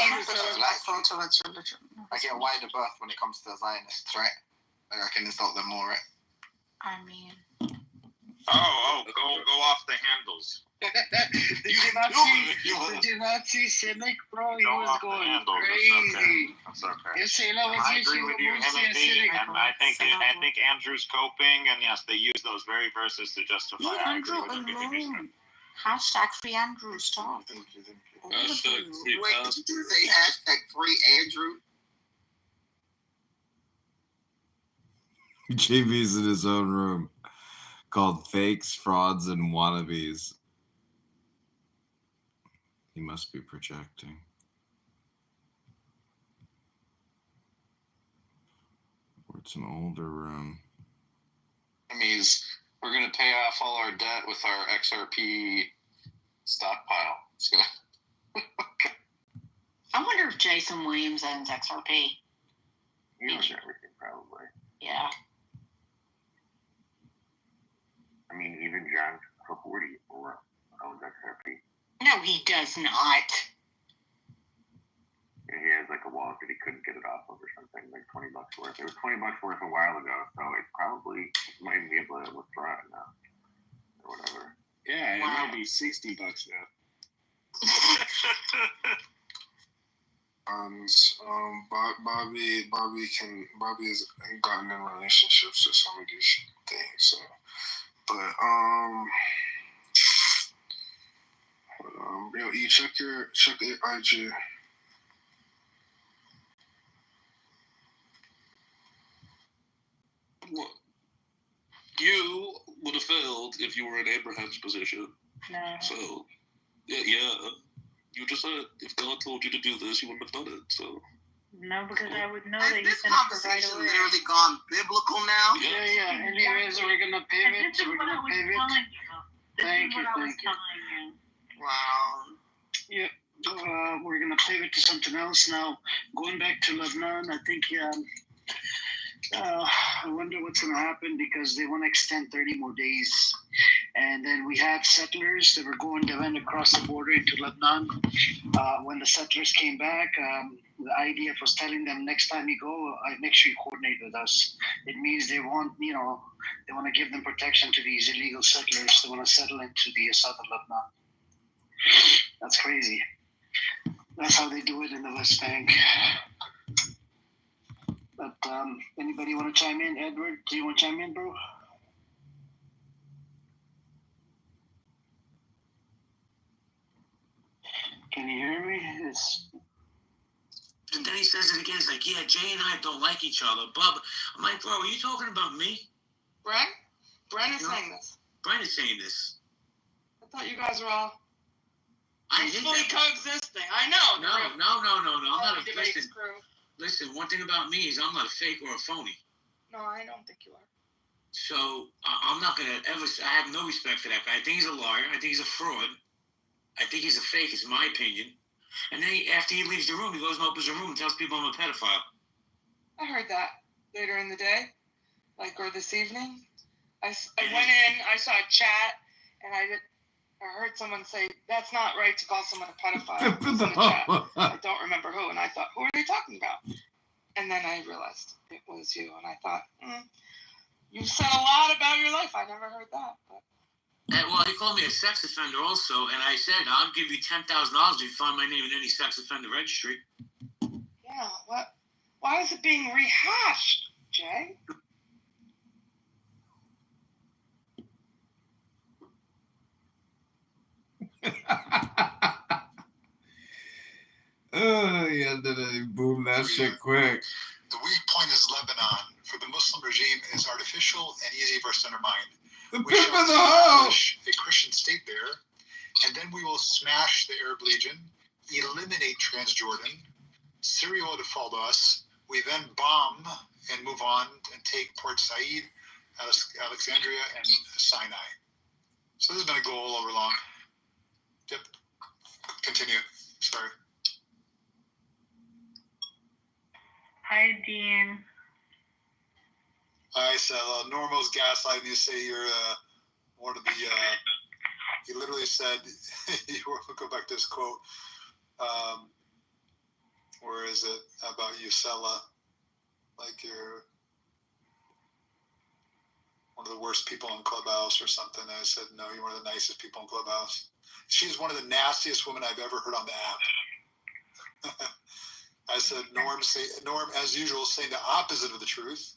Towards religion. I get wider berth when it comes to Zionists, right? Like I can insult them more, right? I mean. Go off the handles. Did you not see Cynic, bro? He was going crazy. That's okay. Yes, I agree with you, Timothy, and I think Andrew's coping, and yes, they use those very verses to justify. Leave Andrew alone. Hashtag free Andrew. Stop. Thank you. Hashtag free Wait, pass. did you say hashtag free Andrew? JB's in his own room called Fakes, Frauds, and Wannabes. He must be projecting. Or it's an older room. That means we're going to pay off all our debt with our XRP stockpile. It's gonna... I wonder if Jason Williams owns XRP. He owns everything, probably. Yeah. I mean, even John Cahoorty owns XRP. No, he does not. Yeah, he has like a wallet that he couldn't get it off of or something, like $20 worth. It was $20 worth a while ago, so it probably might be able to withdraw it now or whatever. Yeah, it might be $60 now. Bobby has gotten in relationships with some of these things. So, but check your IG. What? You would have failed if you were in Abraham's position. No. So, yeah. You just said if God told you to do this, you wouldn't have done it. So. No, because I would know Has that this he's going to provide conversation a way. literally gone biblical now? Yeah. Anyways, we're gonna pivot. This is what I was telling you. Thank you. Wow. Yeah. We're gonna pivot to something else now. Going back to Lebanon, I think I wonder what's gonna happen because they want to extend 30 more days. And then we had settlers that went across the border into Lebanon. When the settlers came back, the IDF was telling them next time you go, make sure you coordinate with us. It means they want to give them protection to these illegal settlers. They want to settle into the southern Lebanon. That's crazy. That's how they do it in the West Bank. But anybody want to chime in? Edward, do you want to chime in, bro? Can you hear me? And then he says it again. He's like, yeah, Jay and I don't like each other. Bub, I'm like, bro, are you talking about me? Brent is saying this. Brent is saying this. I thought you guys were all I peacefully coexisting. I know. No. I'm not a listen, one thing about me is I'm not a fake or a phony. No, I don't think you are. So I'm not going to ever, I have no respect for that guy. I think he's a liar. I think he's a fraud. I think he's a fake, is my opinion. And then after he leaves the room, he goes and opens the room and tells people I'm a pedophile. I heard that later in the day, or this evening. I went in, I saw a chat, and I heard someone say, that's not right to call someone a pedophile. It was in the chat. I don't remember who, and I thought, who are they talking about? And then I realized it was you, and I thought, you said a lot about your life. I never heard that. But. Well, he called me a sex offender also, and I said, I'll give you $10,000 if you find my name in any sex offender registry. Yeah, what? Why is it being rehashed, Jay? He boomed that shit quick. The weak point is Lebanon. For the Muslim regime, is artificial and easy for us to undermine. We shall establish a Christian state there, and then we will smash the Arab Legion, eliminate Transjordan. Syria will follow us. We then bomb and move on and take Port Said, Alexandria, and Sinai. So this has been a goal all over long. Yep. Continue. Sorry. Hi, Dean. I said, Normo's gaslighting you. Say you're one of the. He literally said, we'll go back to this quote. Where is it about Yusela? Like you're one of the worst people in Clubhouse or something. I said, no, you're one of the nicest people in Clubhouse. She's one of the nastiest women I've ever heard on the app. I said, Norm, as usual, saying the opposite of the truth,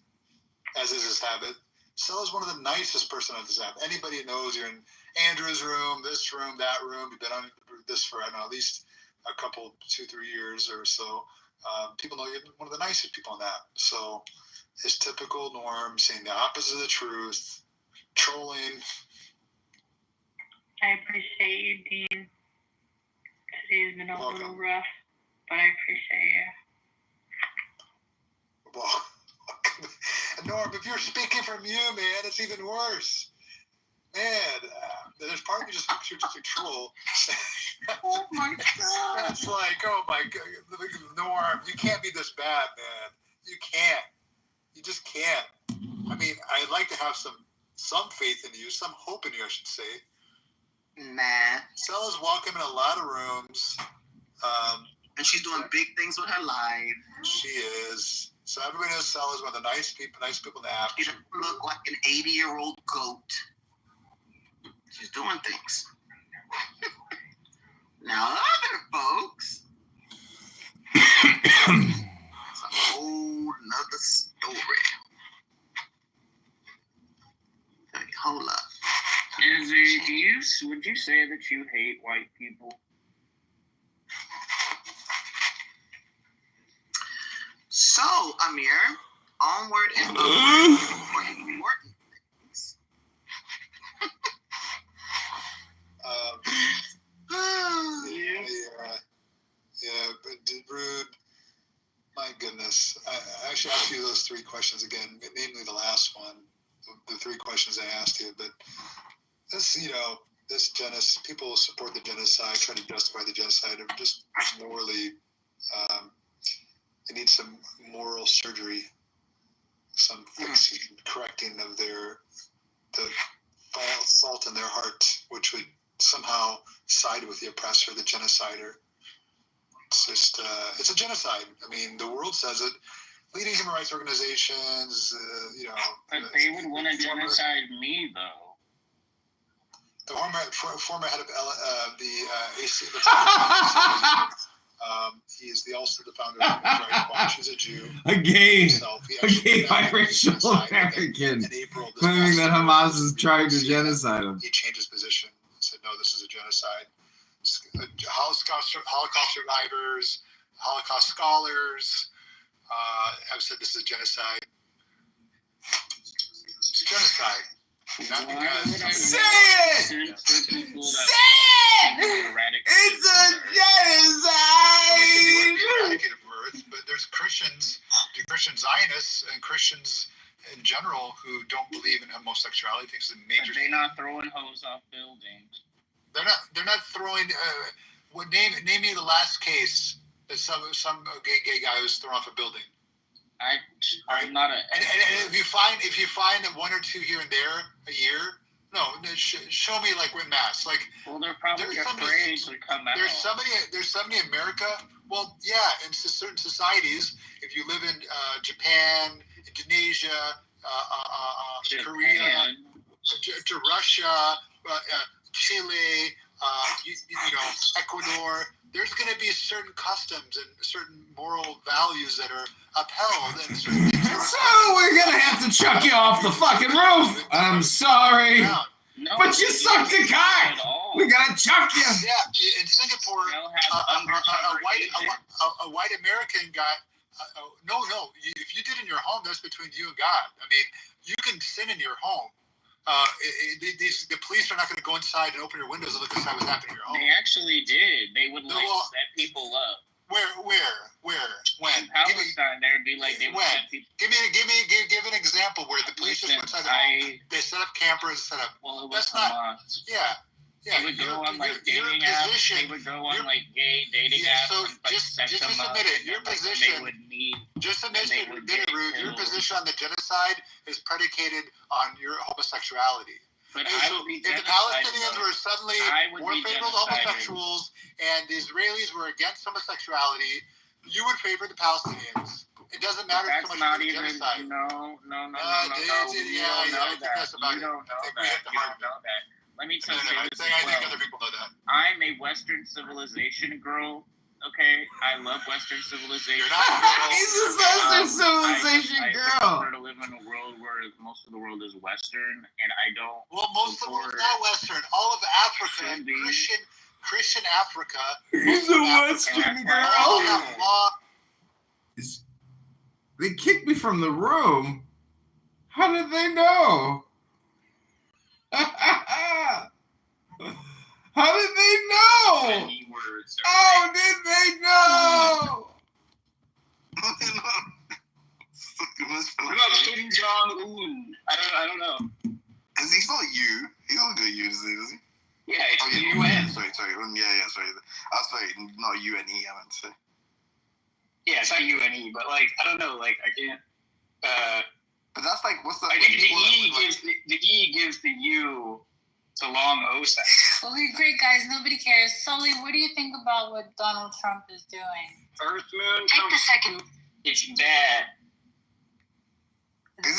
as is his habit. Stella's one of the nicest person on this app. Anybody who knows you're in Andrew's room, this room, that room, you've been on this for, I don't know, at least a couple, 2-3 years or so. People know you're one of the nicest people on the app. So it's typical Norm saying the opposite of the truth, trolling. I appreciate you, Dean. Today's been a little rough, but I appreciate you. Well, Norm, if you're speaking from you, man, it's even worse. Man, there's part of me just thinks you're just a troll. Oh my God. It's like, oh my God, Norm, you can't be this bad, man. You can't. You just can't. I mean, I'd like to have some faith in you, some hope in you, I should say. Nah. Stella's welcome in a lot of rooms. And she's doing big things with her life. She is. So everybody knows Stella's one of the nice people in the app. She doesn't look like an 80-year-old goat. She's doing things. Now other folks, it's a whole nother story. Okay, hold up. Would you say that you hate white people? So, Amir, onward and upward for important things. Yeah, but Rude, my goodness. I actually asked you those 3 questions again, namely the last one, the 3 questions I asked you. But this, people support the genocide, try to justify the genocide, or just morally, they need some moral surgery, some fixing, correcting of the fault in their heart, which would somehow side with the oppressor, the genocider. It's just, it's a genocide. I mean, the world says it. Leading human rights organizations, But they would want to genocide me, though. The former head of the AC. He is also the founder of Human Rights Watch. He's a Jew. A gay biracial American claiming that Hamas is trying to genocide him. He changed his position. He said, no, this is a genocide. Holocaust survivors, Holocaust scholars have said this is genocide. It's genocide. Not because... Say it! Say it! It's a genocide! But there's Christian Zionists and Christians in general who don't believe in homosexuality. Thinks it's a major. They're not throwing hoes off buildings. They're not throwing. Name me the last case that some gay guy was thrown off a building. I'm not a. And if you find 1 or 2 here and there a year, show me like in mass. Like, well, they're probably afraid to come out. There's somebody in America. Well, yeah, in certain societies, if you live in Japan, Indonesia, Korea, to Russia, Chile, Ecuador, there's going to be certain customs and certain moral values that are upheld. And so we're going to have to chuck you off the fucking roof. I'm sorry. No, but you sucked a cock. We got to chuck you. Yeah, in Singapore, a white American got... no. If you did in your home, that's between you and God. I mean, you can sin in your home. The police are not going to go inside and open your windows and look inside what's happening in your home. They actually did. They would set people up. Where? When? In Palestine, they would be like they would set people. Give an example where the police just went inside the home. They set up campers. Well, it was Hamas. Yeah. They would go on like dating apps. They would go on like gay dating apps. So and, like, just set them up, admit it. and Your then, like, position. they would meet. Just admit they it, would Rude. Your position on the genocide is predicated on your homosexuality. But And I so would be if the genocided, Palestinians though. were suddenly I would more be favorable to genocided. homosexuals and the Israelis were against homosexuality, you would favor the Palestinians. It doesn't matter so much not about even, genocide. No. You don't know I that. think You don't know that. Let me tell you this as I think well. other people know that. I'm a Western civilization girl. Okay, I love Western civilization. He's a Western civilization I girl. prefer to live in a world where most of the world is Western, and I don't. Well, most of the world is not Western. All of Africa, Christian Africa. He's a Western girl. They kicked me from the room. How did they know? How did they know? How did they know? What about Kim Jong-un? I don't know. Is he not you? He's not going to use it, is he? Yeah, it's the UN. Sorry. Sorry. Sorry, not UNE, I meant to say. Yeah, it's not UNE, but like I don't know, like I can't. But that's like what's the? I think the E gives the U to long O sound. Okay, great guys. Nobody cares. Sully, what do you think about what Donald Trump is doing? Earth Moon. Take the second. It's bad. Is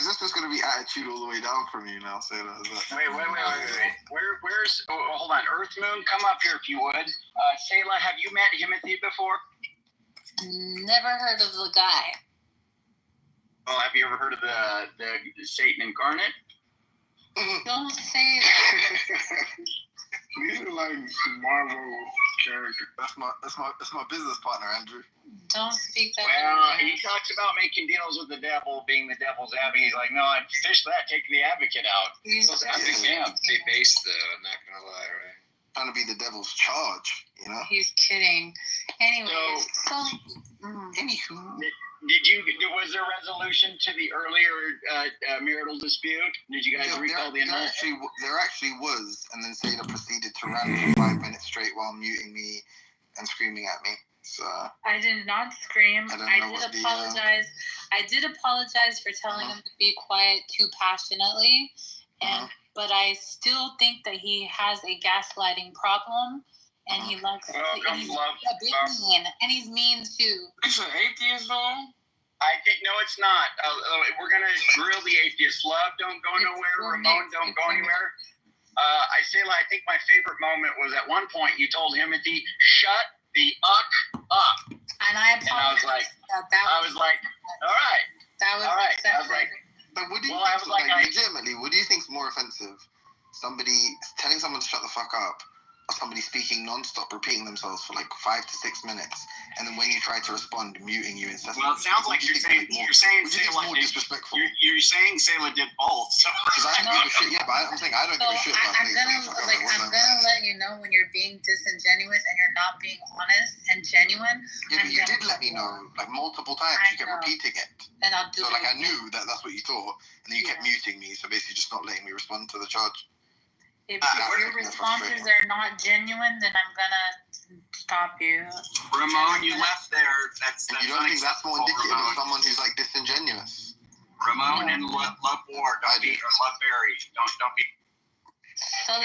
this just going to be attitude all the way down from you now? Say that. Wait. Where's? Hold on. Earth Moon, come up here if you would. Sayla, have you met Himothy before? Never heard of the guy. Well, have you ever heard of the Satan incarnate? Don't say that. These are like Marvel characters. That's my business partner, Andrew. Don't speak that. Well, he talks about making deals with the devil, being the devil's advocate. He's like, no, I fish that, take the advocate out. They based though, I'm not gonna lie, right? Trying to be the devil's charge, you know? He's kidding. Anyway, was there resolution to the earlier marital dispute? Did you guys recall the announcement? There actually was, and then Sailor proceeded to rant for 5 minutes straight while muting me and screaming at me. So I did not scream. I did apologize. I did apologize for telling him to be quiet too passionately, and but I still think that he has a gaslighting problem, and he likes. He's a bit mean, and he's mean too. It's an atheist, though. I think no, it's not. We're gonna grill the atheist. Love don't go nowhere. Ramon don't go anywhere. I think my favorite moment was at one point you told Himothy, "Shut the up." And I apologized. I was like, all right. That was all right. I was like, but what do you well, think? Legitimately, what do you think is more offensive? Somebody telling someone to shut the fuck up, or somebody speaking non-stop, repeating themselves for like 5 to 6 minutes, and then when you try to respond, muting you incessantly? Well, it sounds like you're saying Sayla more disrespectful. You're saying Sayla did both. So because I don't give a shit. Yeah, but I'm saying I don't give a shit about I'm gonna let you know when you're being disingenuous and you're not being honest and genuine. Yeah, but you did let me know like multiple times. You kept repeating it. And I'll do so like I knew that's what you thought, and then you kept muting me. So basically, just not letting me respond to the charge. If your responses are not genuine, then I'm gonna stop you. Ramon, you left there. That's you don't think that's more indicative of someone who's like disingenuous? Ramon and Love Ward, don't be Love Berry. Don't be. Hold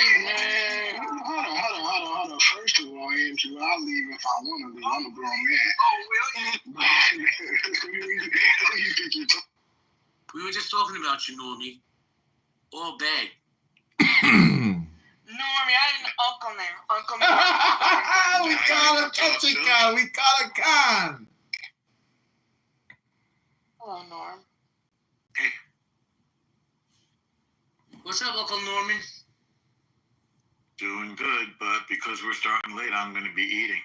on. First of all, Andrew, I'll leave if I want to leave. I'm a grown man. Oh, really? We were just talking about you, Normie. All bad. Normie, I didn't Uncle name. We got a We got a con. Hello, Norm. Hey. What's up, Uncle Norman? Doing good, but because we're starting late, I'm going to be eating.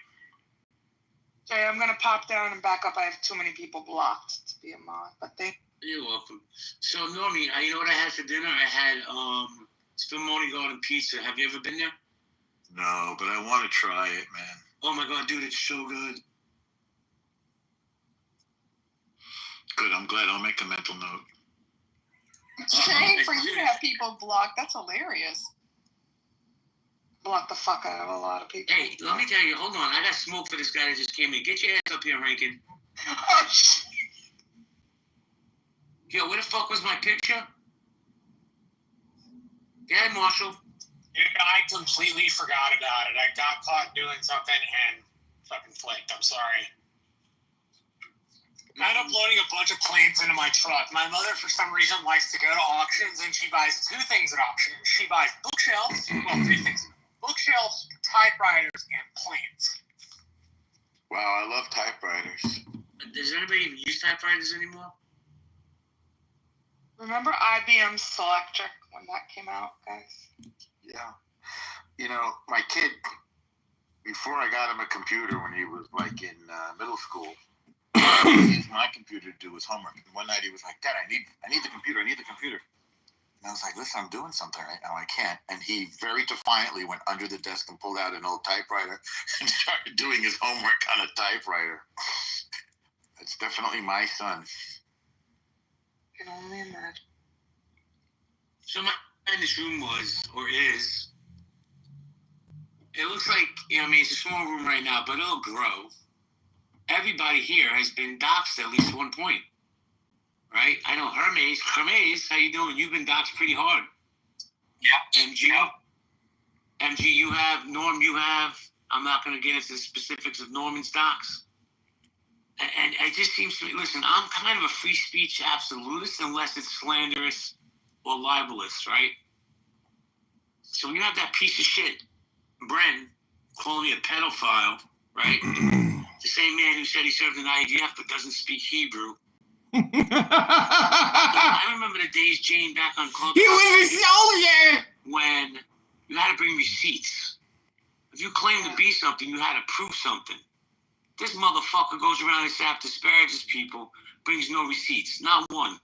Okay, I'm going to pop down and back up. I have too many people blocked to be a mod, but You're welcome. So, Normie, you know what I had for dinner? I had Spumoni Garden Pizza. Have you ever been there? No, but I want to try it, man. Oh my God, dude, it's so good. Good, I'm glad. I'll make a mental note. Shame for you to have people blocked. That's hilarious. block the fuck out of a lot of people. Hey, let me tell you, hold on. I got smoke for this guy that just came in. Get your ass up here, Rankin. Yo, where the fuck was my picture? Yeah, Marshall. I completely forgot about it. I got caught doing something and fucking flaked. I'm sorry. I ended up loading a bunch of plants into my truck. My mother, for some reason, likes to go to auctions, and she buys two things at auctions. She buys bookshelves, well, three things. Bookshelves, typewriters, and plants. Wow, I love typewriters. Does anybody even use typewriters anymore? Remember IBM Selectric when that came out, guys? Yeah. You know, my kid, before I got him a computer when he was like in middle school, he used my computer to do his homework. And one night he was like, Dad, I need the computer. And I was like, listen, I'm doing something right now. I can't. And he very defiantly went under the desk and pulled out an old typewriter and started doing his homework on a typewriter. It's definitely my son. I can only imagine. So my in this room was, or is, it looks like, I mean, it's a small room right now, but it'll grow. Everybody here has been doxxed at least one point, right? I know Hermes, how you doing? You've been doxxed pretty hard. Yeah. MG, you have, Norm, you have. I'm not going to get into the specifics of Norman's docs. And it just seems to me, listen, I'm kind of a free speech absolutist unless it's slanderous or libelous, right? So when you have that piece of shit, Bren, calling me a pedophile, right? The same man who said he served in IDF but doesn't speak Hebrew. I remember the days, Jane, back on Club. He was a soldier! When you had to bring receipts. If you claimed to be something, you had to prove something. This motherfucker goes around this app, disparages people, brings no receipts. Not one.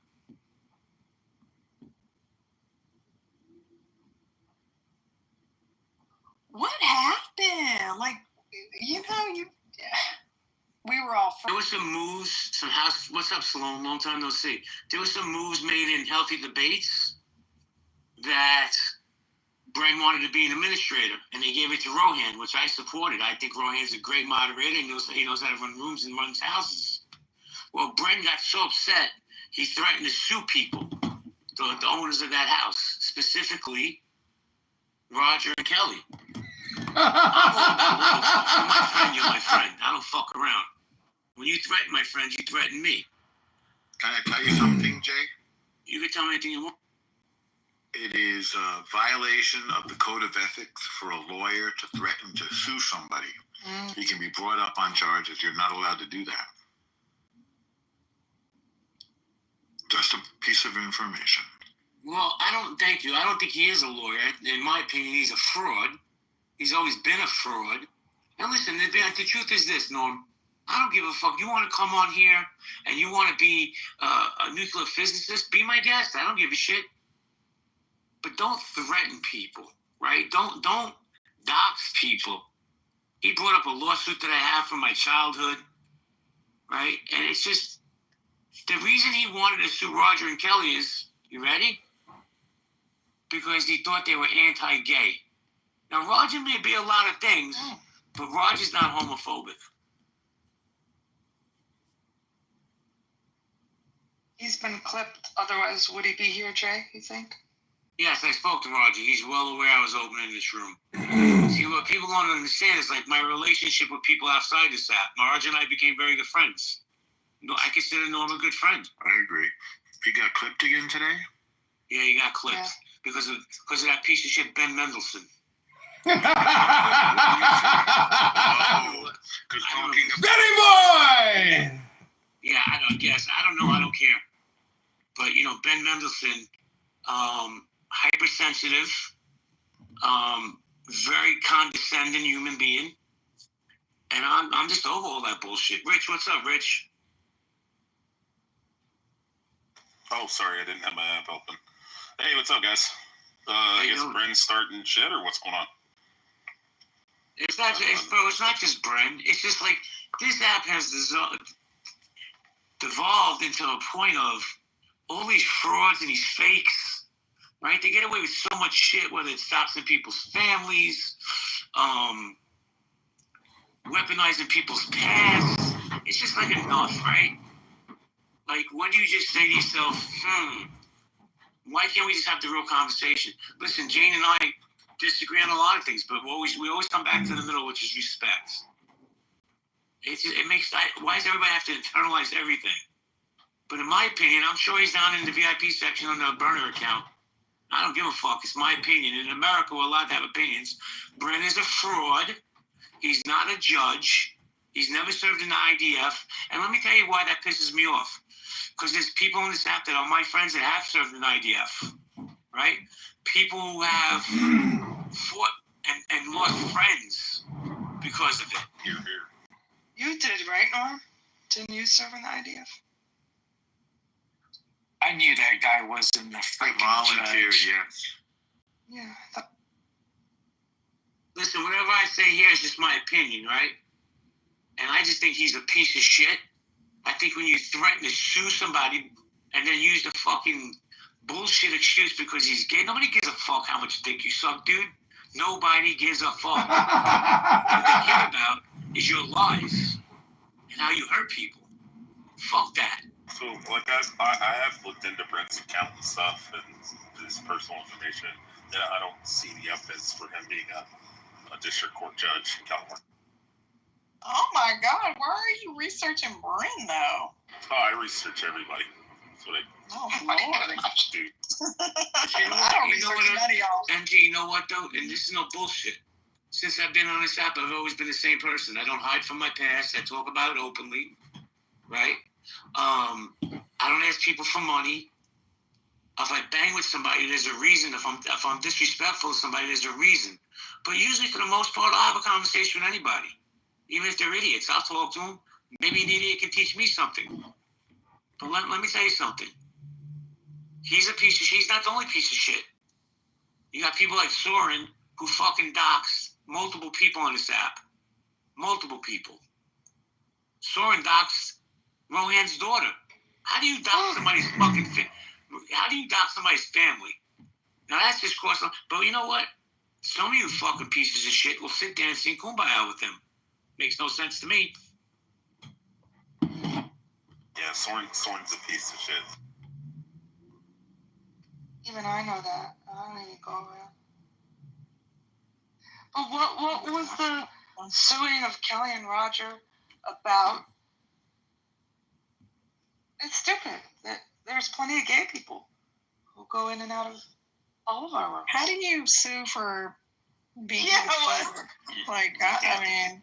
What happened? Like, we were all There was some moves, some house. What's up, Sloan? Long time no see. There was some moves made in healthy debates that Bren wanted to be an administrator, and they gave it to Rohan, which I supported. I think Rohan's a great moderator. He knows how to run rooms and runs houses. Well, Bren got so upset, he threatened to sue people, the owners of that house, specifically Roger and Kelly. My friend, you're my friend. I don't fuck around. When you threaten my friends, you threaten me. Can I tell you something, Jay? You can tell me anything you want. It is a violation of the code of ethics for a lawyer to threaten to sue somebody. He can be brought up on charges. You're not allowed to do that. Just a piece of information. Well, thank you. I don't think he is a lawyer. In my opinion, he's a fraud. He's always been a fraud. And listen, the truth is this, Norm. I don't give a fuck. You want to come on here and you want to be a nuclear physicist, be my guest. I don't give a shit. But don't threaten people, right? Don't dox people. He brought up a lawsuit that I have from my childhood, right? And it's just, the reason he wanted to sue Roger and Kelly is, you ready? Because he thought they were anti-gay. Now, Roger may be a lot of things, but Roger's not homophobic. He's been clipped. Otherwise, would he be here, Jay, you think? Yes, I spoke to Roger. He's well aware I was opening this room. See, what people don't understand is like my relationship with people outside this app. Roger and I became very good friends. I consider Norm a good friend. I agree. He got clipped again today? Yeah, he got clipped because of that piece of shit Ben Mendelsohn. Benny boy! Yeah, I don't know. I don't care. But, Ben Mendelsohn, hypersensitive, very condescending human being. And I'm just over all that bullshit. Rich, what's up, Rich? Oh, sorry, I didn't have my app open. Hey, what's up, guys? I guess Bren's starting shit, or what's going on? It's not just Bren. It's just like this app has devolved into a point of all these frauds and these fakes right? They get away with so much shit, whether it stops in people's families, weaponizing people's past. It's just like enough, right? Like, when do you just say to yourself, why can't we just have the real conversation? Listen, Jane and I disagree on a lot of things, but we always come back to the middle, which is respect. It makes, why does everybody have to internalize everything? But in my opinion, I'm sure he's down in the VIP section on the burner account. I don't give a fuck. It's my opinion. In America, we're allowed to have opinions. Brent is a fraud. He's not a judge. He's never served in the IDF. And let me tell you why that pisses me off. Because there's people in this app that are my friends that have served in the IDF, right? People who have fought and lost friends because of it. Here, here. You did, right, Norm? Didn't you serve in the IDF? I knew that guy wasn't a freaking volunteer, judge. Yeah. Listen, whatever I say here is just my opinion, right? And I just think he's a piece of shit. I think when you threaten to sue somebody and then use the fucking bullshit excuse because he's gay, nobody gives a fuck how much dick you suck, dude. Nobody gives a fuck. What they care about is your lies and how you hurt people. Fuck that. So, like, I have looked into Brent's account and stuff and his personal information, and I don't see the evidence for him being a district court judge in California. Oh my God, why are you researching Brent though? Oh, I research everybody. That's what I do. I don't research none of y'all. MG, you know what though? And this is no bullshit. Since I've been on this app, I've always been the same person. I don't hide from my past. I talk about it openly, right? I don't ask people for money. If I bang with somebody, there's a reason. If I'm disrespectful to somebody, there's a reason. But usually, for the most part, I'll have a conversation with anybody. Even if they're idiots, I'll talk to them. Maybe an idiot can teach me something. But let me tell you something. He's a piece of shit. He's not the only piece of shit. You got people like Soren who fucking dox multiple people on this app. Multiple people. Soren doxed Rohan's daughter. How do you dox somebody's fucking how do you dox somebody's family? Now that's just cross. But you know what? Some of you fucking pieces of shit will sit there and sing Kumbaya with him. Makes no sense to me. Yeah, Soren's a piece of shit. Even I know that. I don't even go around. But what was the suing of Kelly and Roger about? It's stupid. There's plenty of gay people who go in and out of all of our rooms. How do you sue for being I mean,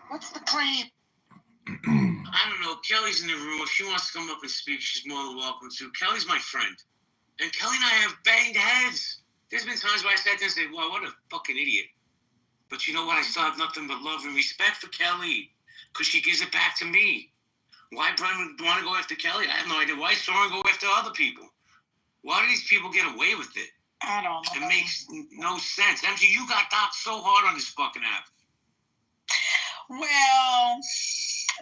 what's the claim? I don't know. Kelly's in the room. If she wants to come up and speak, she's more than welcome to. Kelly's my friend. And Kelly and I have banged heads. There's been times where I sat there and said, wow, what a fucking idiot. But you know what? I still have nothing but love and respect for Kelly because she gives it back to me. Why Brent would want to go after Kelly, I have no idea. Why Soren go after other people? Why do these people get away with it? I don't know. It makes no sense. MG, you got doxxed so hard on this fucking app. Well,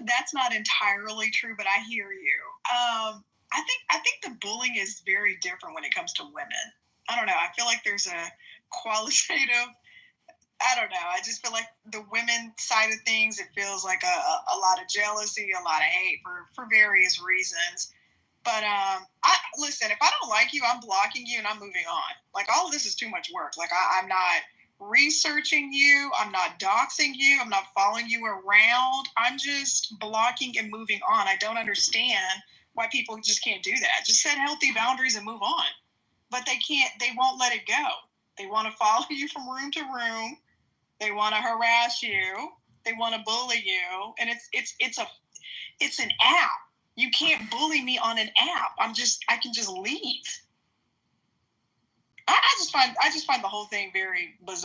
that's not entirely true, but I hear you. I think the bullying is very different when it comes to women. I don't know. I feel like there's a qualitative. I don't know. I just feel like the women side of things, it feels like a lot of jealousy, a lot of hate for various reasons. But listen, if I don't like you, I'm blocking you and I'm moving on. Like, all of this is too much work. Like, I'm not researching you. I'm not doxing you. I'm not following you around. I'm just blocking and moving on. I don't understand why people just can't do that. Just set healthy boundaries and move on. But they can't. They won't let it go. They want to follow you from room to room. They want to harass you. They want to bully you. And it's an app. You can't bully me on an app. I can just leave. I just find the whole thing very bizarre.